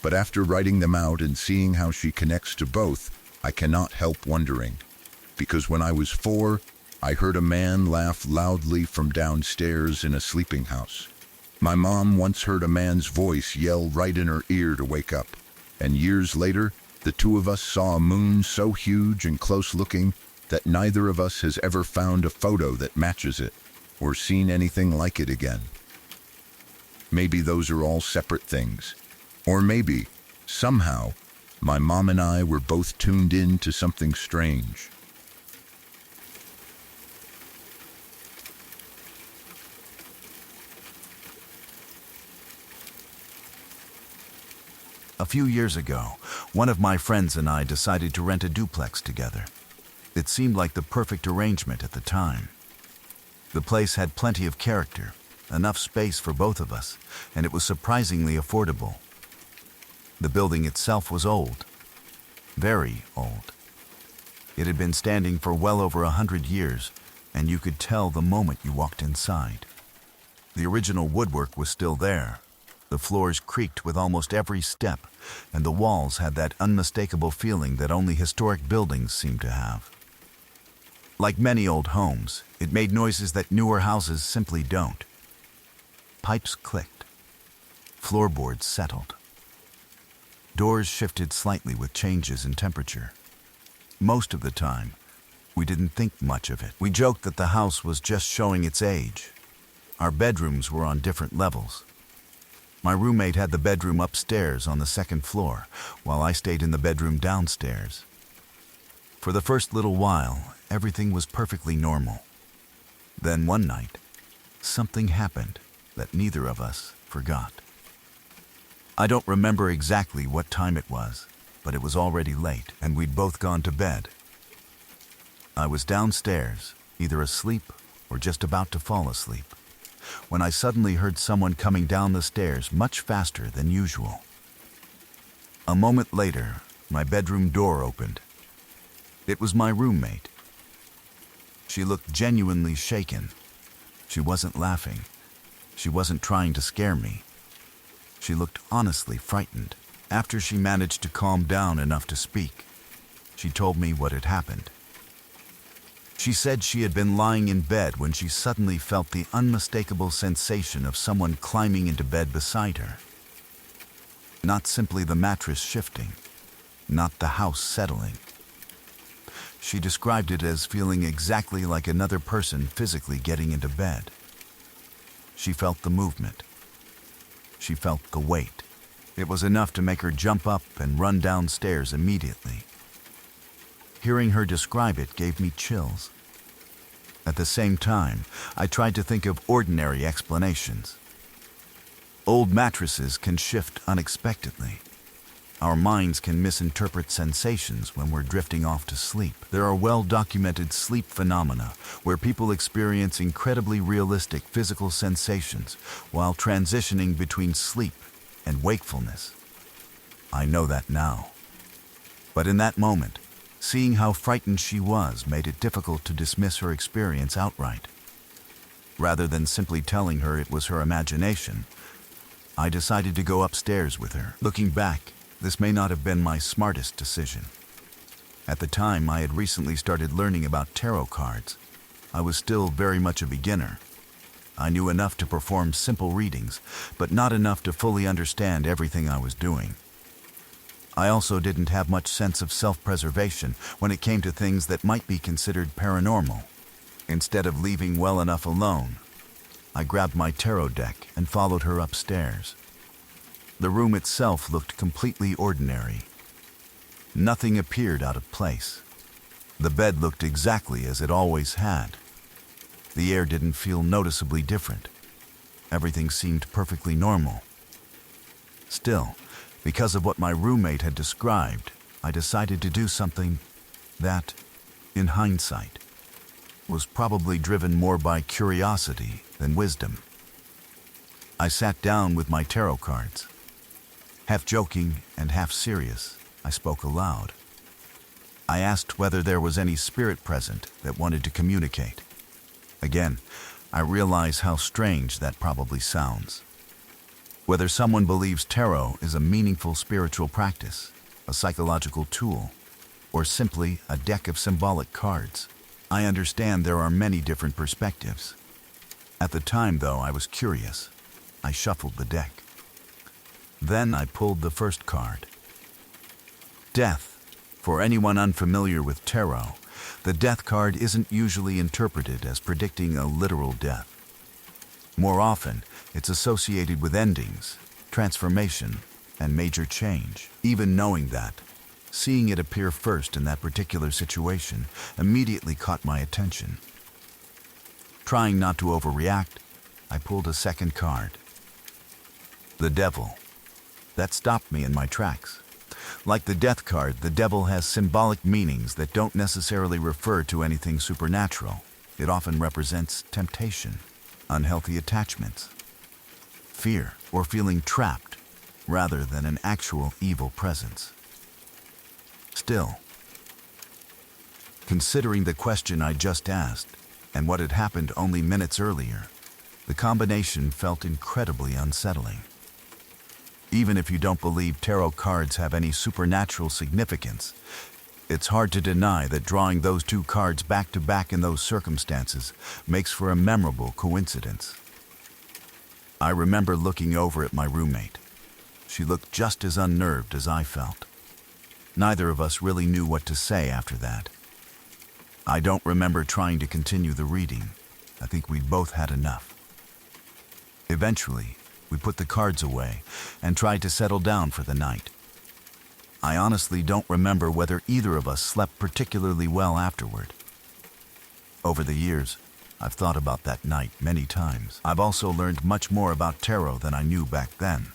But after writing them out and seeing how she connects to both, I cannot help wondering. Because when I was 4, I heard a man laugh loudly from downstairs in a sleeping house. My mom once heard a man's voice yell right in her ear to wake up. And years later, the two of us saw a moon so huge and close-looking that neither of us has ever found a photo that matches it, or seen anything like it again. Maybe those are all separate things. Or maybe, somehow, my mom and I were both tuned in to something strange. A few years ago, one of my friends and I decided to rent a duplex together. It seemed like the perfect arrangement at the time. The place had plenty of character, enough space for both of us, and it was surprisingly affordable. The building itself was old, very old. It had been standing for well over 100 years, and you could tell the moment you walked inside. The original woodwork was still there. The floors creaked with almost every step, and the walls had that unmistakable feeling that only historic buildings seem to have. Like many old homes, it made noises that newer houses simply don't. Pipes clicked. Floorboards settled. Doors shifted slightly with changes in temperature. Most of the time, we didn't think much of it. We joked that the house was just showing its age. Our bedrooms were on different levels. My roommate had the bedroom upstairs on the second floor, while I stayed in the bedroom downstairs. For the first little while, everything was perfectly normal. Then one night, something happened that neither of us forgot. I don't remember exactly what time it was, but it was already late and we'd both gone to bed. I was downstairs, either asleep or just about to fall asleep, when I suddenly heard someone coming down the stairs much faster than usual. A moment later, my bedroom door opened. It was my roommate. She looked genuinely shaken. She wasn't laughing. She wasn't trying to scare me. She looked honestly frightened. After she managed to calm down enough to speak, she told me what had happened. She said she had been lying in bed when she suddenly felt the unmistakable sensation of someone climbing into bed beside her. Not simply the mattress shifting, not the house settling. She described it as feeling exactly like another person physically getting into bed. She felt the movement. She felt the weight. It was enough to make her jump up and run downstairs immediately. Hearing her describe it gave me chills. At the same time, I tried to think of ordinary explanations. Old mattresses can shift unexpectedly. Our minds can misinterpret sensations when we're drifting off to sleep. There are well-documented sleep phenomena where people experience incredibly realistic physical sensations while transitioning between sleep and wakefulness. I know that now. But in that moment, seeing how frightened she was made it difficult to dismiss her experience outright. Rather than simply telling her it was her imagination, I decided to go upstairs with her. Looking back, this may not have been my smartest decision. At the time, I had recently started learning about tarot cards. I was still very much a beginner. I knew enough to perform simple readings, but not enough to fully understand everything I was doing. I also didn't have much sense of self-preservation when it came to things that might be considered paranormal. Instead of leaving well enough alone, I grabbed my tarot deck and followed her upstairs. The room itself looked completely ordinary. Nothing appeared out of place. The bed looked exactly as it always had. The air didn't feel noticeably different. Everything seemed perfectly normal. Still, because of what my roommate had described, I decided to do something that, in hindsight, was probably driven more by curiosity than wisdom. I sat down with my tarot cards. Half joking and half serious, I spoke aloud. I asked whether there was any spirit present that wanted to communicate. Again, I realize how strange that probably sounds. Whether someone believes tarot is a meaningful spiritual practice, a psychological tool, or simply a deck of symbolic cards, I understand there are many different perspectives. At the time, though, I was curious. I shuffled the deck. Then I pulled the first card. Death. For anyone unfamiliar with tarot, the death card isn't usually interpreted as predicting a literal death. More often, it's associated with endings, transformation, and major change. Even knowing that, seeing it appear first in that particular situation immediately caught my attention. Trying not to overreact, I pulled a second card. The Devil. That stopped me in my tracks. Like the death card, the devil has symbolic meanings that don't necessarily refer to anything supernatural. It often represents temptation, unhealthy attachments, fear, or feeling trapped, rather than an actual evil presence. Still, considering the question I just asked and what had happened only minutes earlier, the combination felt incredibly unsettling. Even if you don't believe tarot cards have any supernatural significance, it's hard to deny that drawing those two cards back to back in those circumstances makes for a memorable coincidence. I remember looking over at my roommate. She looked just as unnerved as I felt. Neither of us really knew what to say after that. I don't remember trying to continue the reading. I think we both had enough. Eventually, we put the cards away and tried to settle down for the night. I honestly don't remember whether either of us slept particularly well afterward. Over the years, I've thought about that night many times. I've also learned much more about tarot than I knew back then.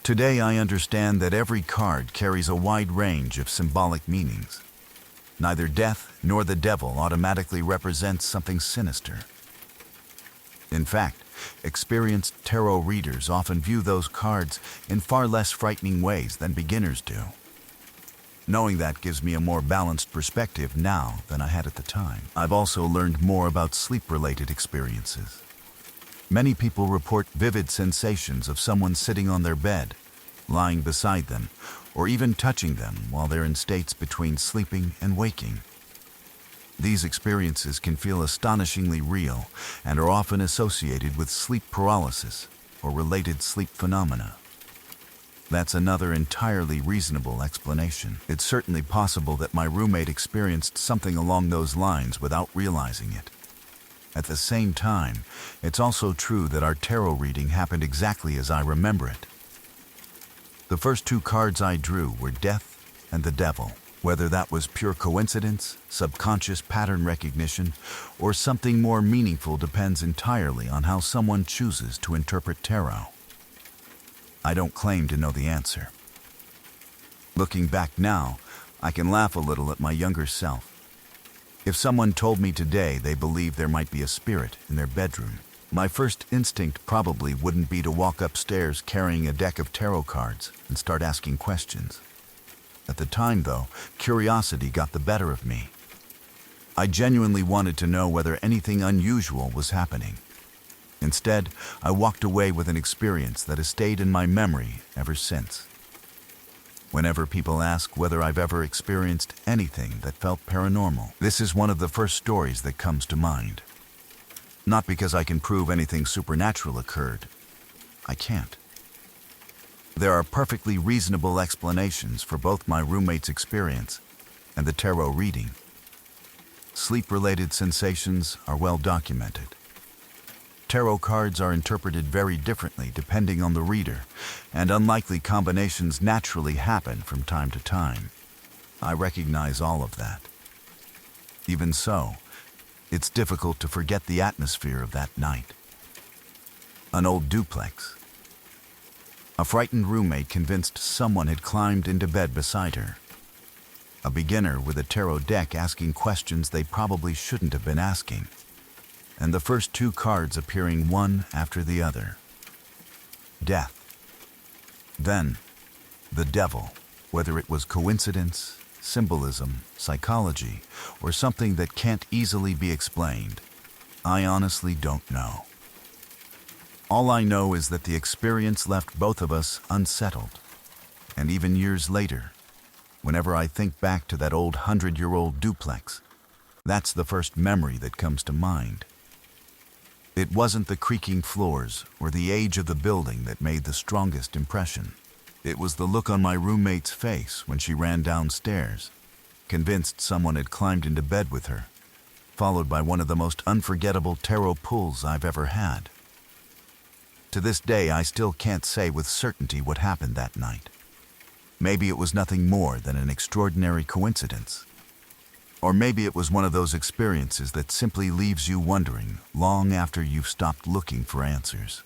Today I understand that every card carries a wide range of symbolic meanings. Neither death nor the devil automatically represents something sinister. In fact, experienced tarot readers often view those cards in far less frightening ways than beginners do. Knowing that gives me a more balanced perspective now than I had at the time. I've also learned more about sleep-related experiences. Many people report vivid sensations of someone sitting on their bed, lying beside them, or even touching them while they're in states between sleeping and waking. These experiences can feel astonishingly real and are often associated with sleep paralysis or related sleep phenomena. That's another entirely reasonable explanation. It's certainly possible that my roommate experienced something along those lines without realizing it. At the same time, it's also true that our tarot reading happened exactly as I remember it. The first two cards I drew were Death and the Devil. Whether that was pure coincidence, subconscious pattern recognition, or something more meaningful depends entirely on how someone chooses to interpret tarot. I don't claim to know the answer. Looking back now, I can laugh a little at my younger self. If someone told me today they believe there might be a spirit in their bedroom, my first instinct probably wouldn't be to walk upstairs carrying a deck of tarot cards and start asking questions. At the time, though, curiosity got the better of me. I genuinely wanted to know whether anything unusual was happening. Instead, I walked away with an experience that has stayed in my memory ever since. Whenever people ask whether I've ever experienced anything that felt paranormal, this is one of the first stories that comes to mind. Not because I can prove anything supernatural occurred. I can't. There are perfectly reasonable explanations for both my roommate's experience and the tarot reading. Sleep-related sensations are well documented. Tarot cards are interpreted very differently depending on the reader, and unlikely combinations naturally happen from time to time. I recognize all of that. Even so, it's difficult to forget the atmosphere of that night. An old duplex. A frightened roommate convinced someone had climbed into bed beside her. A beginner with a tarot deck asking questions they probably shouldn't have been asking. And the first two cards appearing one after the other. Death. Then, the devil, whether it was coincidence, symbolism, psychology, or something that can't easily be explained, I honestly don't know. All I know is that the experience left both of us unsettled. And even years later, whenever I think back to that old 100-year-old duplex, that's the first memory that comes to mind. It wasn't the creaking floors or the age of the building that made the strongest impression. It was the look on my roommate's face when she ran downstairs, convinced someone had climbed into bed with her, followed by one of the most unforgettable tarot pulls I've ever had. To this day, I still can't say with certainty what happened that night. Maybe it was nothing more than an extraordinary coincidence. Or maybe it was one of those experiences that simply leaves you wondering long after you've stopped looking for answers.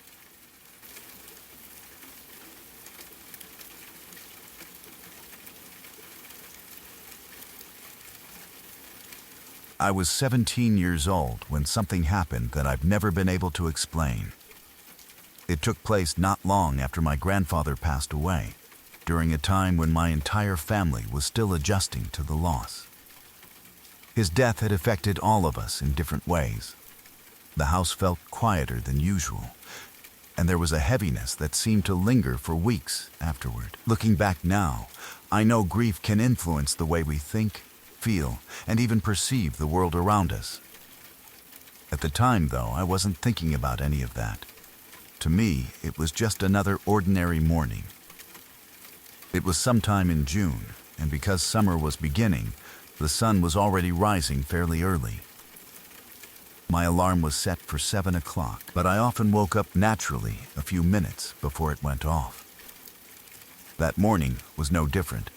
I was 17 years old when something happened that I've never been able to explain. It took place not long after my grandfather passed away, during a time when my entire family was still adjusting to the loss. His death had affected all of us in different ways. The house felt quieter than usual. and there was a heaviness that seemed to linger for weeks afterward. Looking back now, I know grief can influence the way we think, feel, and even perceive the world around us. At the time, though, I wasn't thinking about any of that. To me, it was just another ordinary morning. It was sometime in June, and because summer was beginning, the sun was already rising fairly early. My alarm was set for 7 o'clock, but I often woke up naturally a few minutes before it went off. That morning was no different.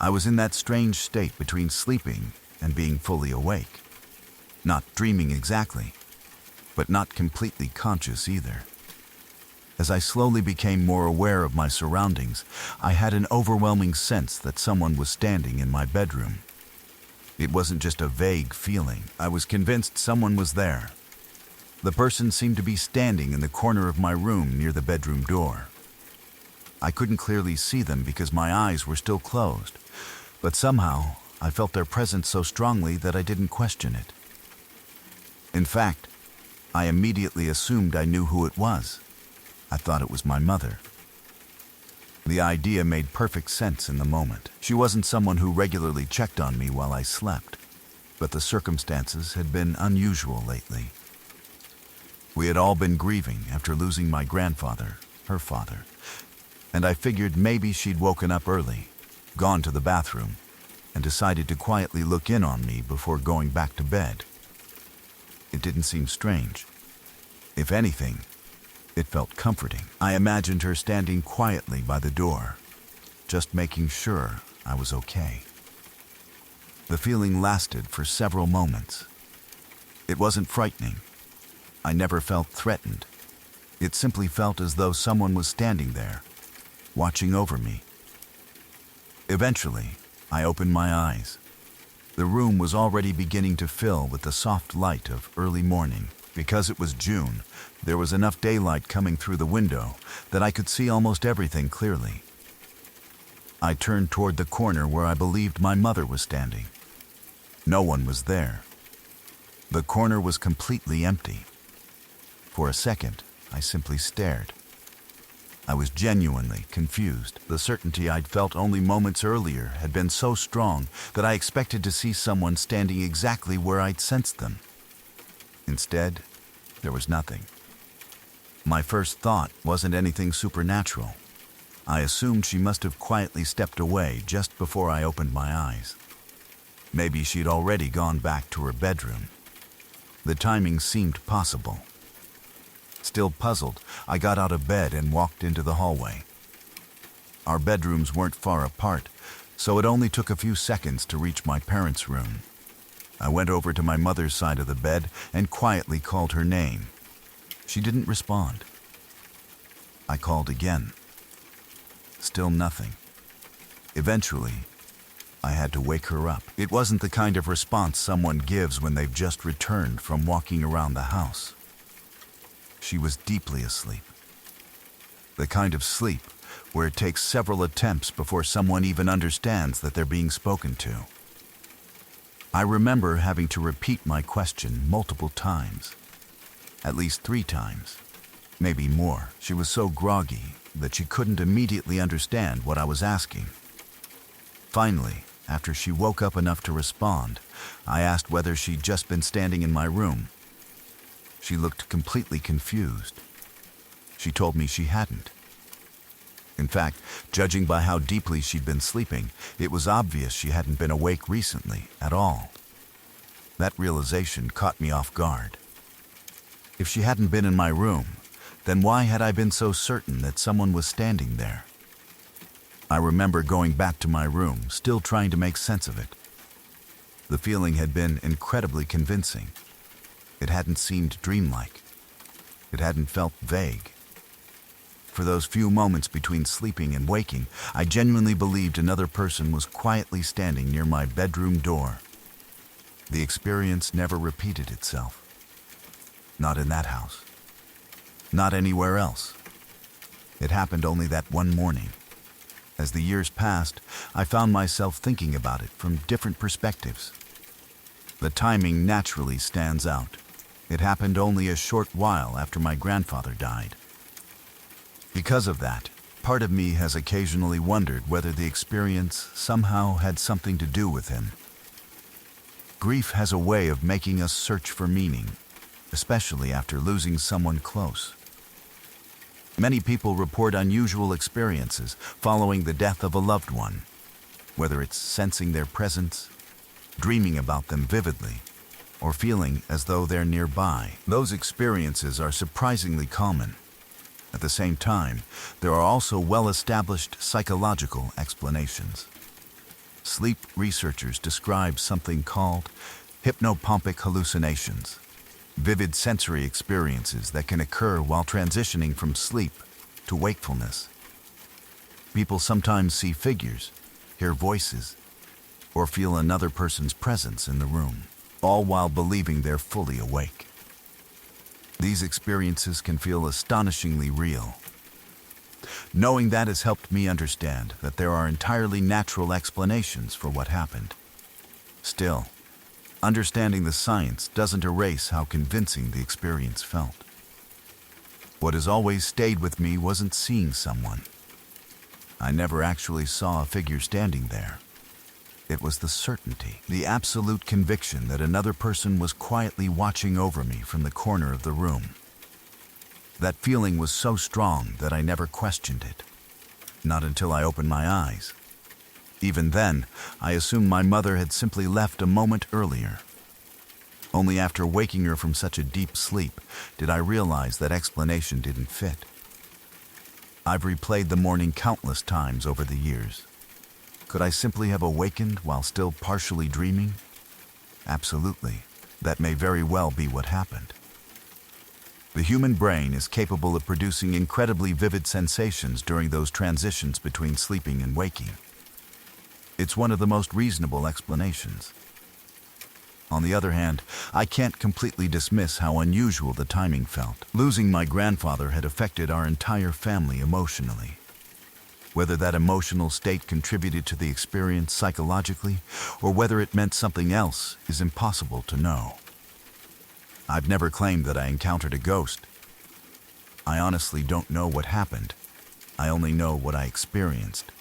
I was in that strange state between sleeping and being fully awake. Not dreaming exactly, but not completely conscious either. As I slowly became more aware of my surroundings, I had an overwhelming sense that someone was standing in my bedroom. It wasn't just a vague feeling. I was convinced someone was there. The person seemed to be standing in the corner of my room near the bedroom door. I couldn't clearly see them because my eyes were still closed, but somehow I felt their presence so strongly that I didn't question it. In fact, I immediately assumed I knew who it was. I thought it was my mother. The idea made perfect sense in the moment. She wasn't someone who regularly checked on me while I slept, but the circumstances had been unusual lately. We had all been grieving after losing my grandfather, her father, and I figured maybe she'd woken up early, gone to the bathroom, and decided to quietly look in on me before going back to bed. It didn't seem strange. If anything, it felt comforting. I imagined her standing quietly by the door, just making sure I was okay. The feeling lasted for several moments. It wasn't frightening. I never felt threatened. It simply felt as though someone was standing there, watching over me. Eventually, I opened my eyes. The room was already beginning to fill with the soft light of early morning. Because it was June, there was enough daylight coming through the window that I could see almost everything clearly. I turned toward the corner where I believed my mother was standing. No one was there. The corner was completely empty. For a second, I simply stared. I was genuinely confused. The certainty I'd felt only moments earlier had been so strong that I expected to see someone standing exactly where I'd sensed them. Instead, there was nothing. My first thought wasn't anything supernatural. I assumed she must have quietly stepped away just before I opened my eyes. Maybe she'd already gone back to her bedroom. The timing seemed possible. Still puzzled, I got out of bed and walked into the hallway. Our bedrooms weren't far apart, so it only took a few seconds to reach my parents' room. I went over to my mother's side of the bed and quietly called her name. She didn't respond. I called again. Still nothing. Eventually, I had to wake her up. It wasn't the kind of response someone gives when they've just returned from walking around the house. She was deeply asleep. The kind of sleep where it takes several attempts before someone even understands that they're being spoken to. I remember having to repeat my question multiple times. At least 3 times, maybe more. She was so groggy that she couldn't immediately understand what I was asking. Finally, after she woke up enough to respond, I asked whether she'd just been standing in my room. She looked completely confused. She told me she hadn't. In fact, judging by how deeply she'd been sleeping, it was obvious she hadn't been awake recently at all. That realization caught me off guard. If she hadn't been in my room, then why had I been so certain that someone was standing there? I remember going back to my room, still trying to make sense of it. The feeling had been incredibly convincing. It hadn't seemed dreamlike. It hadn't felt vague. For those few moments between sleeping and waking, I genuinely believed another person was quietly standing near my bedroom door. The experience never repeated itself. Not in that house. Not anywhere else. It happened only that one morning. As the years passed, I found myself thinking about it from different perspectives. The timing naturally stands out. It happened only a short while after my grandfather died. Because of that, part of me has occasionally wondered whether the experience somehow had something to do with him. Grief has a way of making us search for meaning, especially after losing someone close. Many people report unusual experiences following the death of a loved one, whether it's sensing their presence, dreaming about them vividly, or feeling as though they're nearby. Those experiences are surprisingly common. At the same time, there are also well-established psychological explanations. Sleep researchers describe something called hypnopompic hallucinations, vivid sensory experiences that can occur while transitioning from sleep to wakefulness. People sometimes see figures, hear voices, or feel another person's presence in the room, all while believing they're fully awake. These experiences can feel astonishingly real. Knowing that has helped me understand that there are entirely natural explanations for what happened. Still, understanding the science doesn't erase how convincing the experience felt. What has always stayed with me wasn't seeing someone. I never actually saw a figure standing there. It was the certainty, the absolute conviction that another person was quietly watching over me from the corner of the room. That feeling was so strong that I never questioned it. Not until I opened my eyes. Even then, I assumed my mother had simply left a moment earlier. Only after waking her from such a deep sleep did I realize that explanation didn't fit. I've replayed the morning countless times over the years. Could I simply have awakened while still partially dreaming? Absolutely. That may very well be what happened. The human brain is capable of producing incredibly vivid sensations during those transitions between sleeping and waking. It's one of the most reasonable explanations. On the other hand, I can't completely dismiss how unusual the timing felt. Losing my grandfather had affected our entire family emotionally. Whether that emotional state contributed to the experience psychologically, or whether it meant something else, is impossible to know. I've never claimed that I encountered a ghost. I honestly don't know what happened. I only know what I experienced.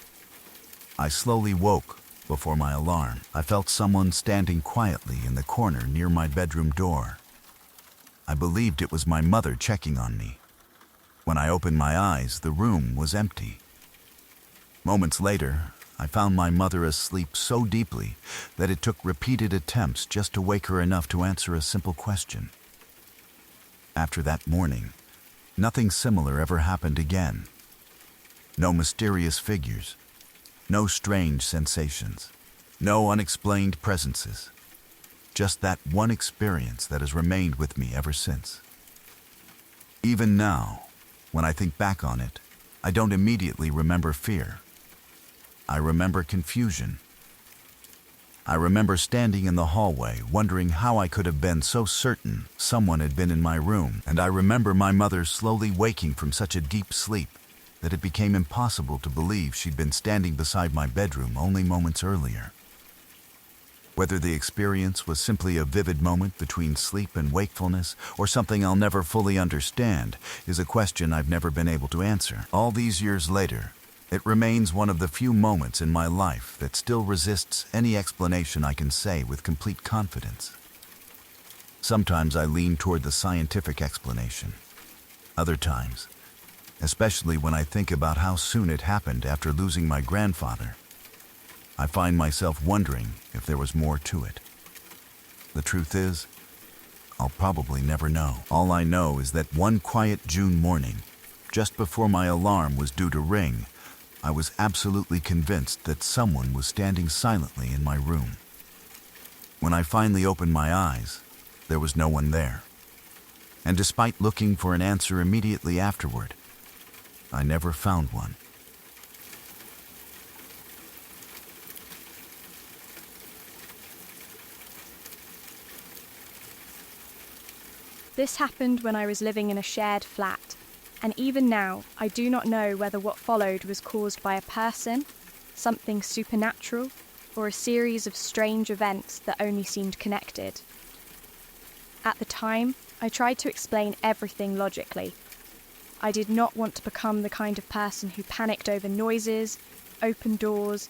I slowly woke before my alarm. I felt someone standing quietly in the corner near my bedroom door. I believed it was my mother checking on me. When I opened my eyes, the room was empty. Moments later, I found my mother asleep so deeply that it took repeated attempts just to wake her enough to answer a simple question. After that morning, nothing similar ever happened again. No mysterious figures, no strange sensations, no unexplained presences. Just that one experience that has remained with me ever since. Even now, when I think back on it, I don't immediately remember fear. I remember confusion. I remember standing in the hallway wondering how I could have been so certain someone had been in my room, and I remember my mother slowly waking from such a deep sleep that it became impossible to believe she'd been standing beside my bedroom only moments earlier. Whether the experience was simply a vivid moment between sleep and wakefulness, or something I'll never fully understand, is a question I've never been able to answer. All these years later, it remains one of the few moments in my life that still resists any explanation I can say with complete confidence. Sometimes I lean toward the scientific explanation. Other times, especially when I think about how soon it happened after losing my grandfather, I find myself wondering if there was more to it. The truth is, I'll probably never know. All I know is that one quiet June morning, just before my alarm was due to ring, I was absolutely convinced that someone was standing silently in my room. When I finally opened my eyes, there was no one there. And despite looking for an answer immediately afterward, I never found one. This happened when I was living in a shared flat, and even now I do not know whether what followed was caused by a person, something supernatural, or a series of strange events that only seemed connected. At the time, I tried to explain everything logically. I did not want to become the kind of person who panicked over noises, open doors,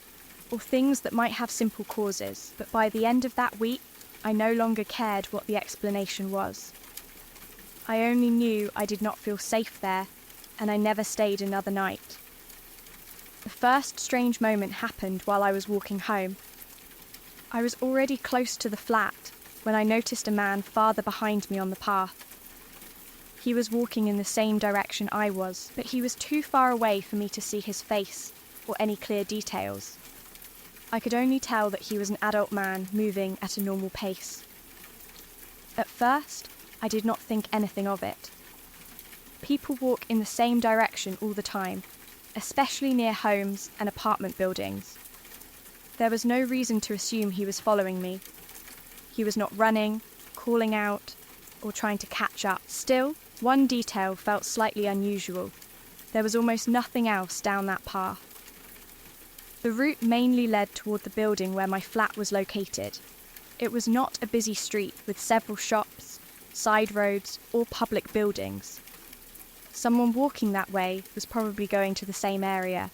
or things that might have simple causes. But by the end of that week, I no longer cared what the explanation was. I only knew I did not feel safe there, and I never stayed another night. The first strange moment happened while I was walking home. I was already close to the flat when I noticed a man farther behind me on the path. He was walking in the same direction I was, but he was too far away for me to see his face or any clear details. I could only tell that he was an adult man moving at a normal pace. At first, I did not think anything of it. People walk in the same direction all the time, especially near homes and apartment buildings. There was no reason to assume he was following me. He was not running, calling out, or trying to catch up. Still, one detail felt slightly unusual. There was almost nothing else down that path. The route mainly led toward the building where my flat was located. It was not a busy street with several shops, side roads, or public buildings. Someone walking that way was probably going to the same area.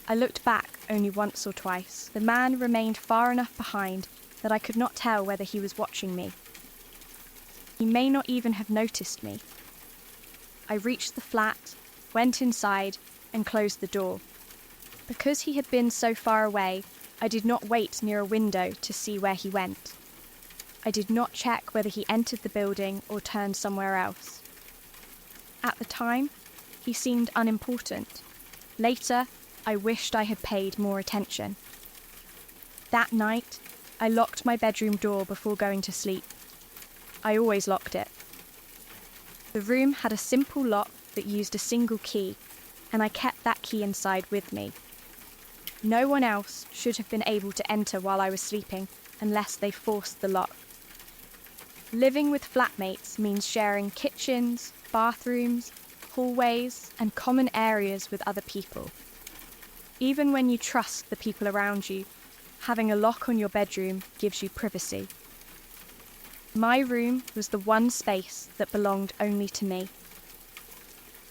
I looked back only once or twice. The man remained far enough behind that I could not tell whether he was watching me. He may not even have noticed me. I reached the flat, went inside, and closed the door. Because he had been so far away, I did not wait near a window to see where he went. I did not check whether he entered the building or turned somewhere else. At the time, he seemed unimportant. Later, I wished I had paid more attention. That night, I locked my bedroom door before going to sleep. I always locked it. The room had a simple lock that used a single key, and I kept that key inside with me. No one else should have been able to enter while I was sleeping unless they forced the lock. Living with flatmates means sharing kitchens, bathrooms, hallways, and common areas with other people. Even when you trust the people around you, having a lock on your bedroom gives you privacy. My room was the one space that belonged only to me.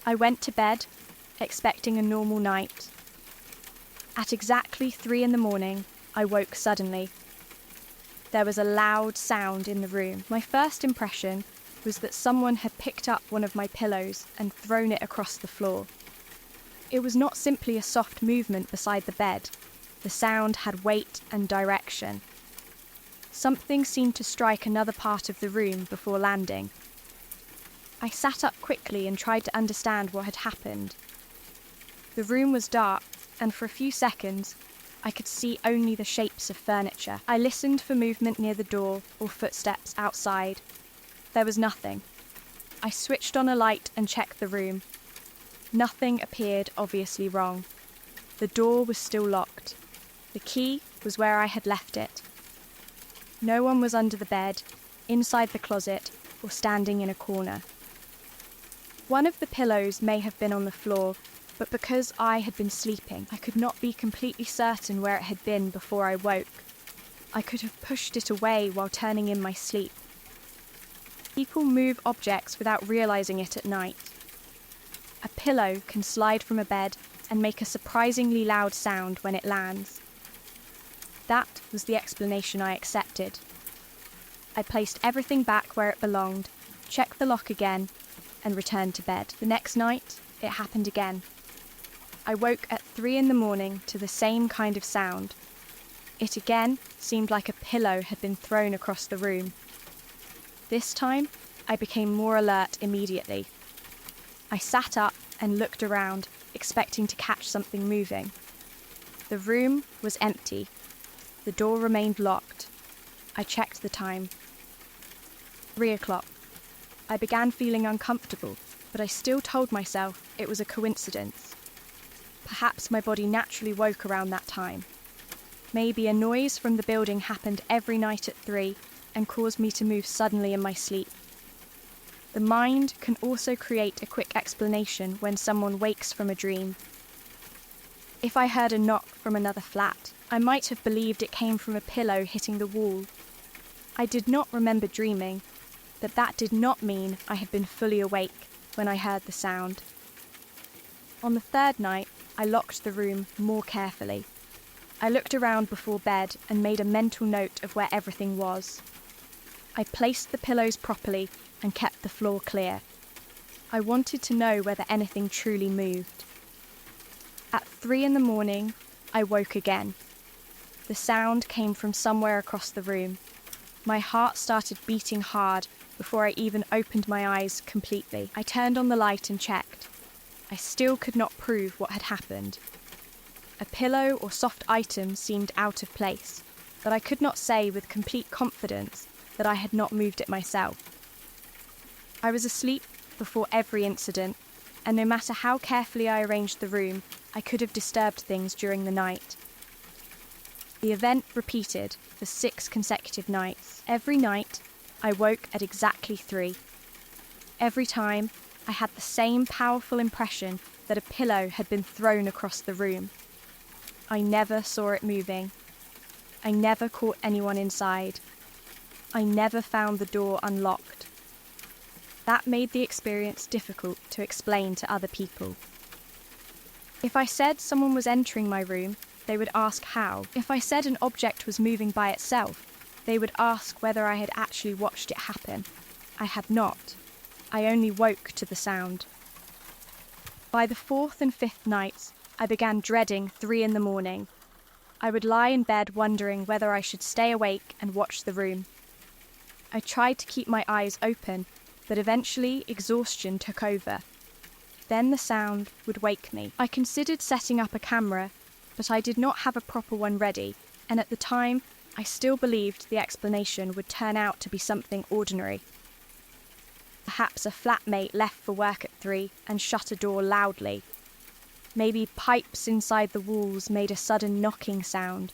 I went to bed, expecting a normal night. At exactly 3 a.m, I woke suddenly. There was a loud sound in the room. My first impression was that someone had picked up one of my pillows and thrown it across the floor. It was not simply a soft movement beside the bed. The sound had weight and direction. Something seemed to strike another part of the room before landing. I sat up quickly and tried to understand what had happened. The room was dark, and for a few seconds, I could see only the shapes of furniture. I listened for movement near the door or footsteps outside. There was nothing. I switched on a light and checked the room. Nothing appeared obviously wrong. The door was still locked. The key was where I had left it. No one was under the bed, inside the closet, or standing in a corner. One of the pillows may have been on the floor, but because I had been sleeping, I could not be completely certain where it had been before I woke. I could have pushed it away while turning in my sleep. People move objects without realizing it at night. A pillow can slide from a bed and make a surprisingly loud sound when it lands. That was the explanation I accepted. I placed everything back where it belonged, checked the lock again, and returned to bed. The next night, it happened again. I woke at 3 a.m. to the same kind of sound. It again seemed like a pillow had been thrown across the room. This time, I became more alert immediately. I sat up and looked around, expecting to catch something moving. The room was empty. The door remained locked. I checked the time. 3 o'clock. I began feeling uncomfortable, but I still told myself it was a coincidence. Perhaps my body naturally woke around that time. Maybe a noise from the building happened every night at 3 and caused me to move suddenly in my sleep. The mind can also create a quick explanation when someone wakes from a dream. If I heard a knock from another flat, I might have believed it came from a pillow hitting the wall. I did not remember dreaming, but that did not mean I had been fully awake when I heard the sound. On the third night, I locked the room more carefully. I looked around before bed and made a mental note of where everything was. I placed the pillows properly and kept the floor clear. I wanted to know whether anything truly moved. At 3 a.m, I woke again. The sound came from somewhere across the room. My heart started beating hard before I even opened my eyes completely. I turned on the light and checked. I still could not prove what had happened. A pillow or soft item seemed out of place, but I could not say with complete confidence that I had not moved it myself. I was asleep before every incident, and no matter how carefully I arranged the room, I could have disturbed things during the night. The event repeated for 6 consecutive nights. Every night, I woke at exactly 3. Every time, I had the same powerful impression that a pillow had been thrown across the room. I never saw it moving. I never caught anyone inside. I never found the door unlocked. That made the experience difficult to explain to other people. If I said someone was entering my room, they would ask how. If I said an object was moving by itself, they would ask whether I had actually watched it happen. I had not. I only woke to the sound. By the 4th and 5th nights, I began dreading 3 a.m. I would lie in bed wondering whether I should stay awake and watch the room. I tried to keep my eyes open, but eventually exhaustion took over. Then the sound would wake me. I considered setting up a camera, but I did not have a proper one ready, and at the time, I still believed the explanation would turn out to be something ordinary. Perhaps a flatmate left for work at 3 and shut a door loudly. Maybe pipes inside the walls made a sudden knocking sound.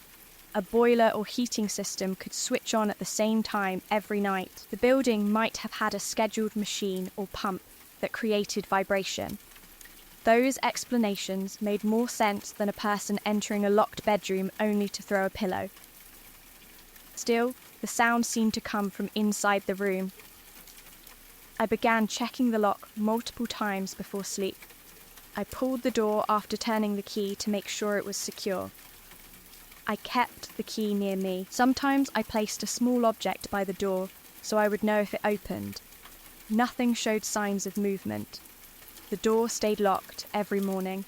A boiler or heating system could switch on at the same time every night. The building might have had a scheduled machine or pump that created vibration. Those explanations made more sense than a person entering a locked bedroom only to throw a pillow. Still, the sound seemed to come from inside the room. I began checking the lock multiple times before sleep. I pulled the door after turning the key to make sure it was secure. I kept the key near me. Sometimes I placed a small object by the door so I would know if it opened. Nothing showed signs of movement. The door stayed locked every morning.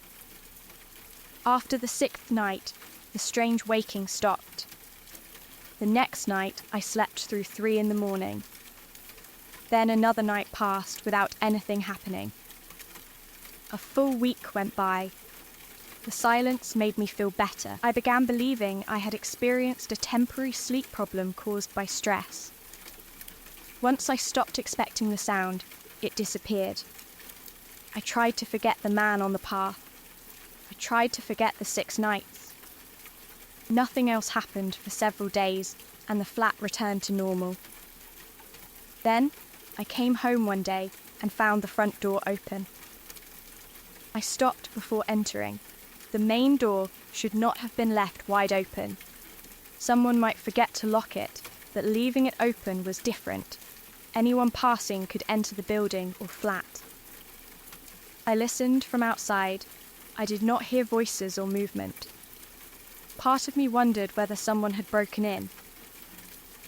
After the 6th night, the strange waking stopped. The next night, I slept through 3 a.m. Then another night passed without anything happening. A full week went by. The silence made me feel better. I began believing I had experienced a temporary sleep problem caused by stress. Once I stopped expecting the sound, it disappeared. I tried to forget the man on the path. I tried to forget the 6 nights. Nothing else happened for several days, and the flat returned to normal. Then, I came home one day and found the front door open. I stopped before entering. The main door should not have been left wide open. Someone might forget to lock it, but leaving it open was different. Anyone passing could enter the building or flat. I listened from outside. I did not hear voices or movement. Part of me wondered whether someone had broken in.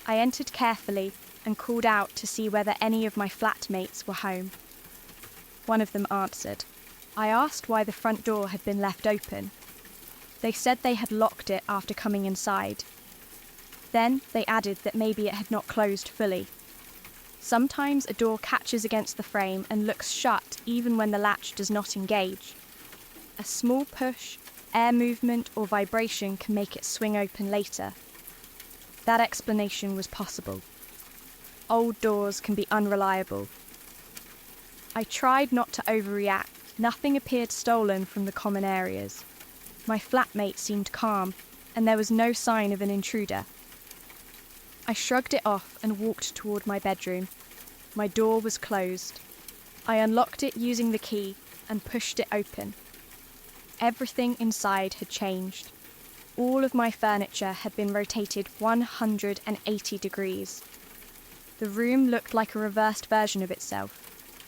I entered carefully and called out to see whether any of my flatmates were home. One of them answered. I asked why the front door had been left open. They said they had locked it after coming inside. Then they added that maybe it had not closed fully. Sometimes a door catches against the frame and looks shut even when the latch does not engage. A small push, air movement or vibration can make it swing open later. That explanation was possible. Old doors can be unreliable. I tried not to overreact. Nothing appeared stolen from the common areas. My flatmate seemed calm, and there was no sign of an intruder. I shrugged it off and walked toward my bedroom. My door was closed. I unlocked it using the key and pushed it open. Everything inside had changed. All of my furniture had been rotated 180 degrees. The room looked like a reversed version of itself.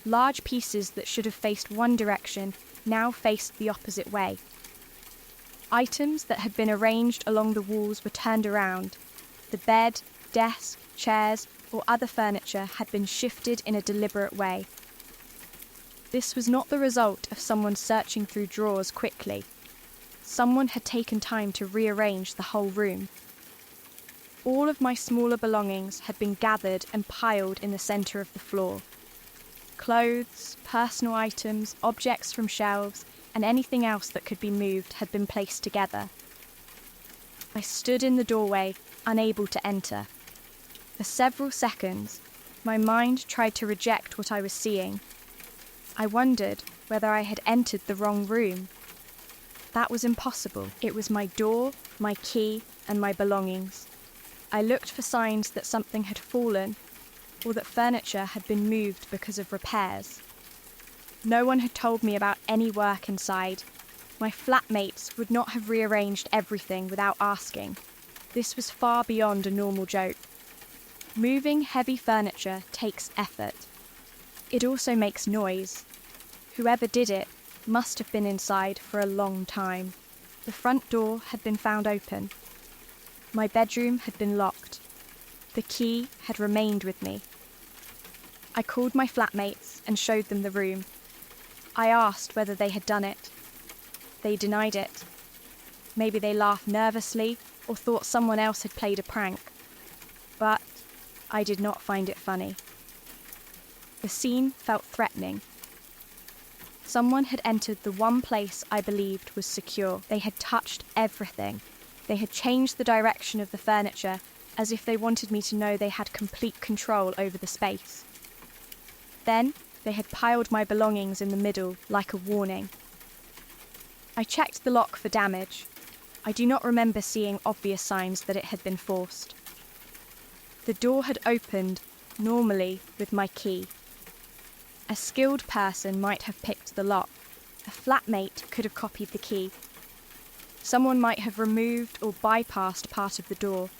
Large pieces that should have faced one direction now faced the opposite way. Items that had been arranged along the walls were turned around. The bed, desk, chairs, or other furniture had been shifted in a deliberate way. This was not the result of someone searching through drawers quickly. Someone had taken time to rearrange the whole room. All of my smaller belongings had been gathered and piled in the centre of the floor. Clothes, personal items, objects from shelves, and anything else that could be moved had been placed together. I stood in the doorway, unable to enter. For several seconds, my mind tried to reject what I was seeing. I wondered whether I had entered the wrong room. That was impossible. It was my door, my key, and my belongings. I looked for signs that something had fallen or that furniture had been moved because of repairs. No one had told me about any work inside. My flatmates would not have rearranged everything without asking. This was far beyond a normal joke. Moving heavy furniture takes effort. It also makes noise. Whoever did it must have been inside for a long time. The front door had been found open. My bedroom had been locked. The key had remained with me. I called my flatmates and showed them the room. I asked whether they had done it. They denied it. Maybe they laughed nervously or thought someone else had played a prank. But I did not find it funny. The scene felt threatening. Someone had entered the one place I believed was secure. They had touched everything. They had changed the direction of the furniture as if they wanted me to know they had complete control over the space. Then they had piled my belongings in the middle like a warning. I checked the lock for damage. I do not remember seeing obvious signs that it had been forced. The door had opened, normally, with my key. A skilled person might have picked the lock. A flatmate could have copied the key. Someone might have removed or bypassed part of the door.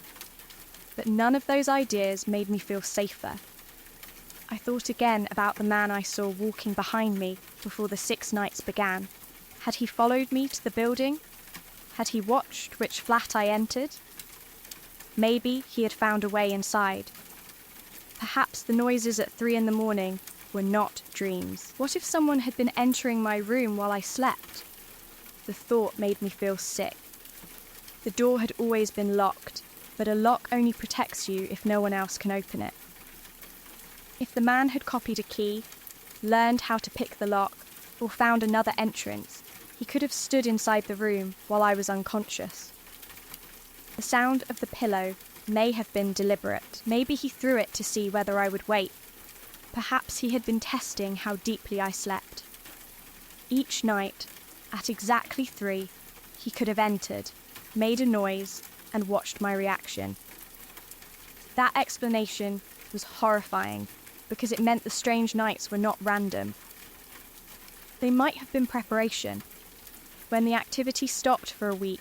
But none of those ideas made me feel safer. I thought again about the man I saw walking behind me before the 6 nights began. Had he followed me to the building? Had he watched which flat I entered? Maybe he had found a way inside. Perhaps the noises at 3 a.m. were not dreams. What if someone had been entering my room while I slept? The thought made me feel sick. The door had always been locked, but a lock only protects you if no one else can open it. If the man had copied a key, learned how to pick the lock, or found another entrance, he could have stood inside the room while I was unconscious. The sound of the pillow may have been deliberate. Maybe he threw it to see whether I would wake. Perhaps he had been testing how deeply I slept. Each night, at exactly 3, he could have entered, made a noise, and watched my reaction. That explanation was horrifying because it meant the strange nights were not random. They might have been preparation. When the activity stopped for a week,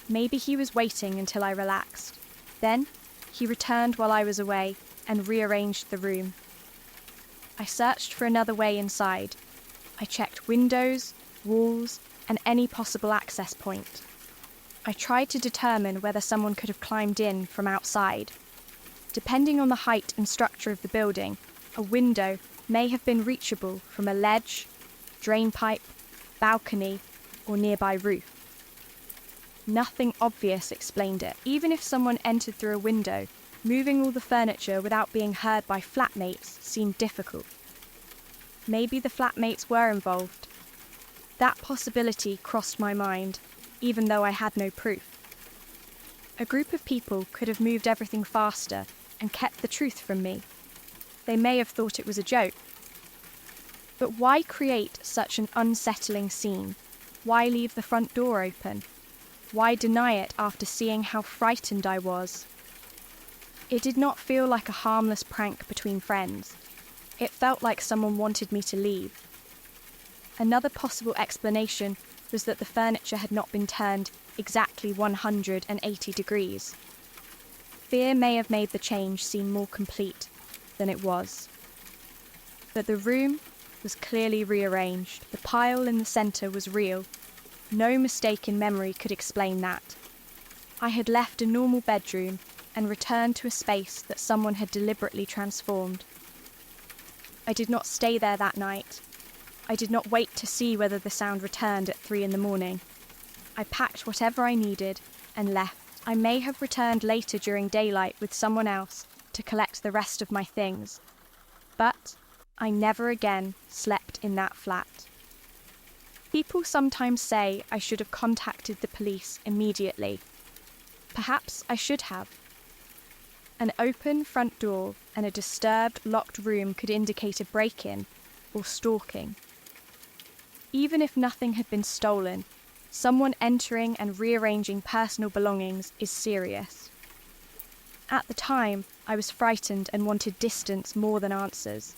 maybe he was waiting until I relaxed. Then, he returned while I was away and rearranged the room. I searched for another way inside. I checked windows, walls, and any possible access point. I tried to determine whether someone could have climbed in from outside. Depending on the height and structure of the building, a window may have been reachable from a ledge, drain pipe, balcony, or nearby roof. Nothing obvious explained it. Even if someone entered through a window, moving all the furniture without being heard by flatmates seemed difficult. Maybe the flatmates were involved. That possibility crossed my mind, even though I had no proof. A group of people could have moved everything faster and kept the truth from me. They may have thought it was a joke. But why create such an unsettling scene? Why leave the front door open? Why deny it after seeing how frightened I was? It did not feel like a harmless prank between friends. It felt like someone wanted me to leave. Another possible explanation was that the furniture had not been turned exactly 180 degrees. Fear may have made the change seem more complete. than it was. But the room was clearly rearranged. The pile in the centre was real. No mistake in memory could explain that. I had left a normal bedroom and returned to a space that someone had deliberately transformed. I did not stay there that night. I did not wait to see whether the sound returned at 3 a.m. I packed whatever I needed and left. I may have returned later during daylight with someone else to collect the rest of my things, but I never again slept in that flat. People sometimes say I should have contacted the police immediately. Perhaps I should have. An open front door and a disturbed, locked room could indicate a break-in or stalking. Even if nothing had been stolen, someone entering and rearranging personal belongings is serious. At the time, I was frightened and wanted distance more than answers.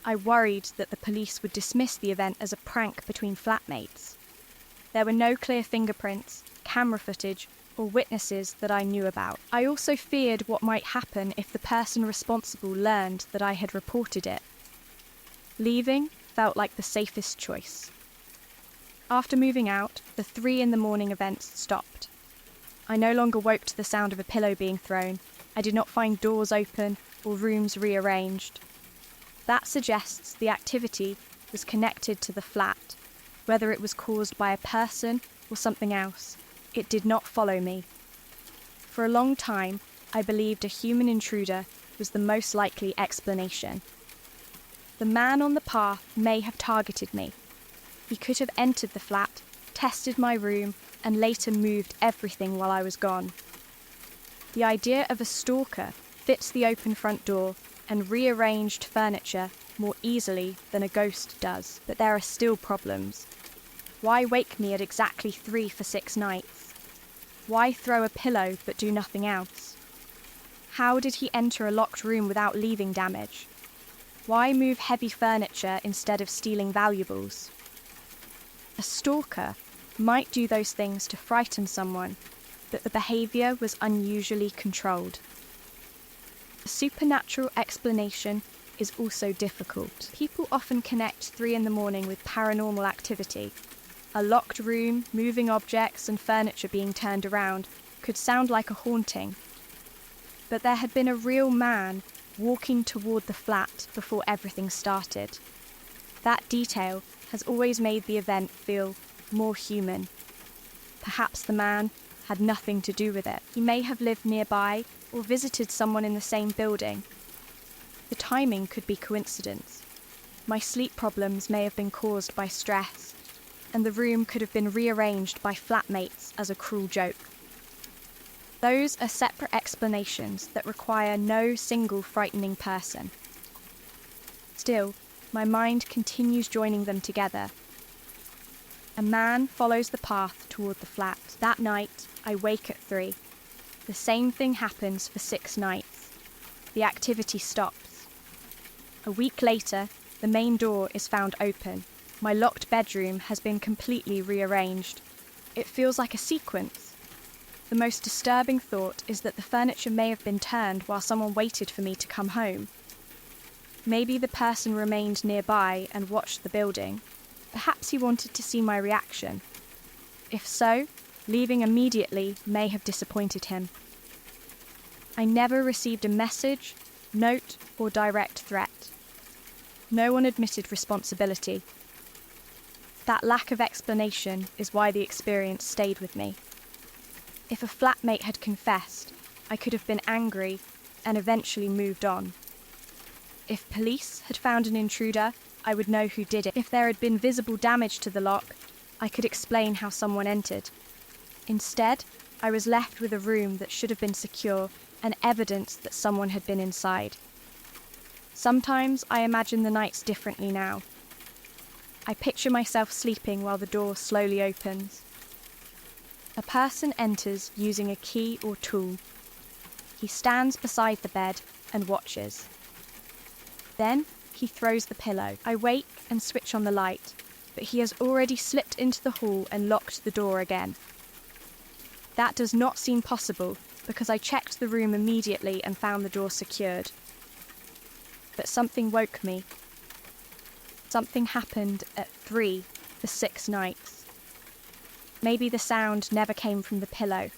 I worried that the police would dismiss the event as a prank between flatmates. There were no clear fingerprints, camera footage, or witnesses that I knew about. I also feared what might happen if the person responsible learned that I had reported it. Leaving felt like the safest choice. After moving out, the 3 a.m. events stopped. I no longer woke to the sound of a pillow being thrown. I did not find doors open or rooms rearranged. That suggests the activity was connected to the flat, whether it was caused by a person or something else. It did not follow me. For a long time, I believed a human intruder was the most likely explanation. The man on the path may have targeted me. He could have entered the flat, tested my room, and later moved everything while I was gone. The idea of a stalker fits the open front door and rearranged furniture more easily than a ghost does, but there are still problems. Why wake me at exactly 3 for 6 nights? Why throw a pillow but do nothing else? How did he enter a locked room without leaving damage? Why move heavy furniture instead of stealing valuables? A stalker might do those things to frighten someone, but the behaviour was unusually controlled. A supernatural explanation is also difficult. People often connect 3 a.m. with paranormal activity. A locked room, moving objects and furniture being turned around could sound like a haunting. But there had been a real man walking toward the flat before everything started. That detail has always made the event feel more human. Perhaps the man had nothing to do with it. He may have lived nearby or visited someone in the same building. The timing could be coincidence. My sleep problems may have been caused by stress, and the room could have been rearranged by flatmates as a cruel joke. Those are separate explanations that require no single frightening person. Still, my mind continues joining them together. A man follows the path toward the flat. That night, I wake at 3. The same thing happens for 6 nights. The activity stops. A week later, the main door is found open. My locked bedroom has been completely rearranged. It feels like a sequence. The most disturbing thought is that the furniture may have been turned while someone waited for me to come home. Maybe the person remained nearby and watched the building. Perhaps he wanted to see my reaction. If so, leaving immediately may have disappointed him. I never received a message, note, or direct threat. No one admitted responsibility. That lack of explanation is why the experience stayed with me. If a flatmate had confessed, I could have been angry and eventually moved on. If police had found an intruder, I would know who did it. If there had been visible damage to the lock, I could explain how someone entered. Instead, I was left with a room that should have been secure and evidence that someone had been inside. Sometimes I imagine the nights differently now. I picture myself sleeping while the door slowly opens. A person enters using a key or tool. He stands beside the bed and watches. Then he throws the pillow. I wake and switch on the light, but he has already slipped into the hall and locked the door again. That does not seem possible because I checked the room immediately and found the door secured. but something woke me. Something happened at 3 for 6 nights. Maybe the sound never came from the pillow.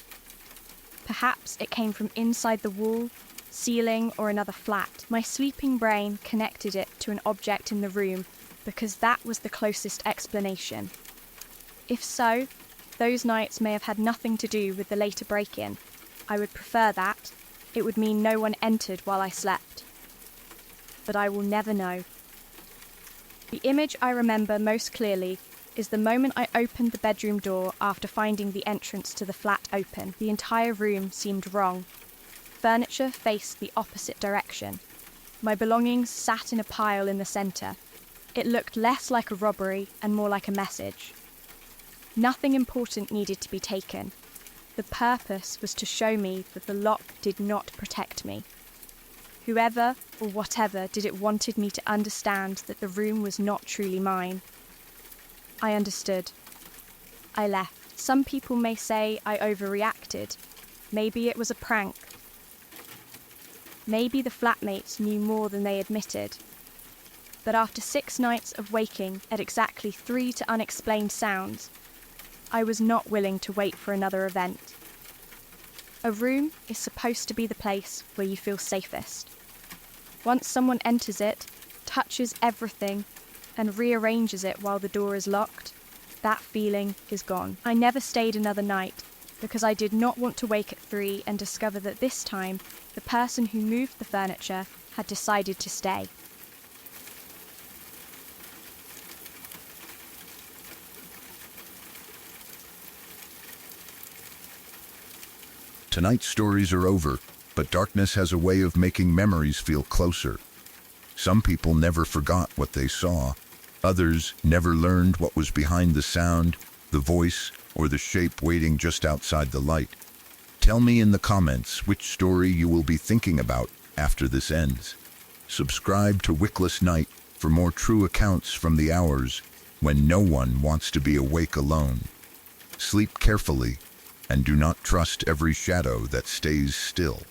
Perhaps it came from inside the wall, ceiling, or another flat. My sleeping brain connected it to an object in the room because that was the closest explanation. If so, those nights may have had nothing to do with the later break-in. I would prefer that. It would mean no one entered while I slept. But I will never know. The image I remember most clearly is the moment I opened the bedroom door after finding the entrance to the flat open. The entire room seemed wrong. Furniture faced the opposite direction. My belongings sat in a pile in the centre. It looked less like a robbery and more like a message. Nothing important needed to be taken. The purpose was to show me that the lock did not protect me. Whoever or whatever did it wanted me to understand that the room was not truly mine. I understood. I left. Some people may say I overreacted. Maybe it was a prank. Maybe the flatmates knew more than they admitted. But after 6 nights of waking at exactly 3 to unexplained sounds, I was not willing to wait for another event. A room is supposed to be the place where you feel safest. Once someone enters it, touches everything, and rearranges it while the door is locked, that feeling is gone. I never stayed another night because I did not want to wake at 3 and discover that this time the person who moved the furniture had decided to stay. Tonight's stories are over, but darkness has a way of making memories feel closer. Some people never forgot what they saw. Others never learned what was behind the sound, the voice, or the shape waiting just outside the light. Tell me in the comments which story you will be thinking about after this ends. Subscribe to Wickless Night for more true accounts from the hours when no one wants to be awake alone. Sleep carefully, and do not trust every shadow that stays still.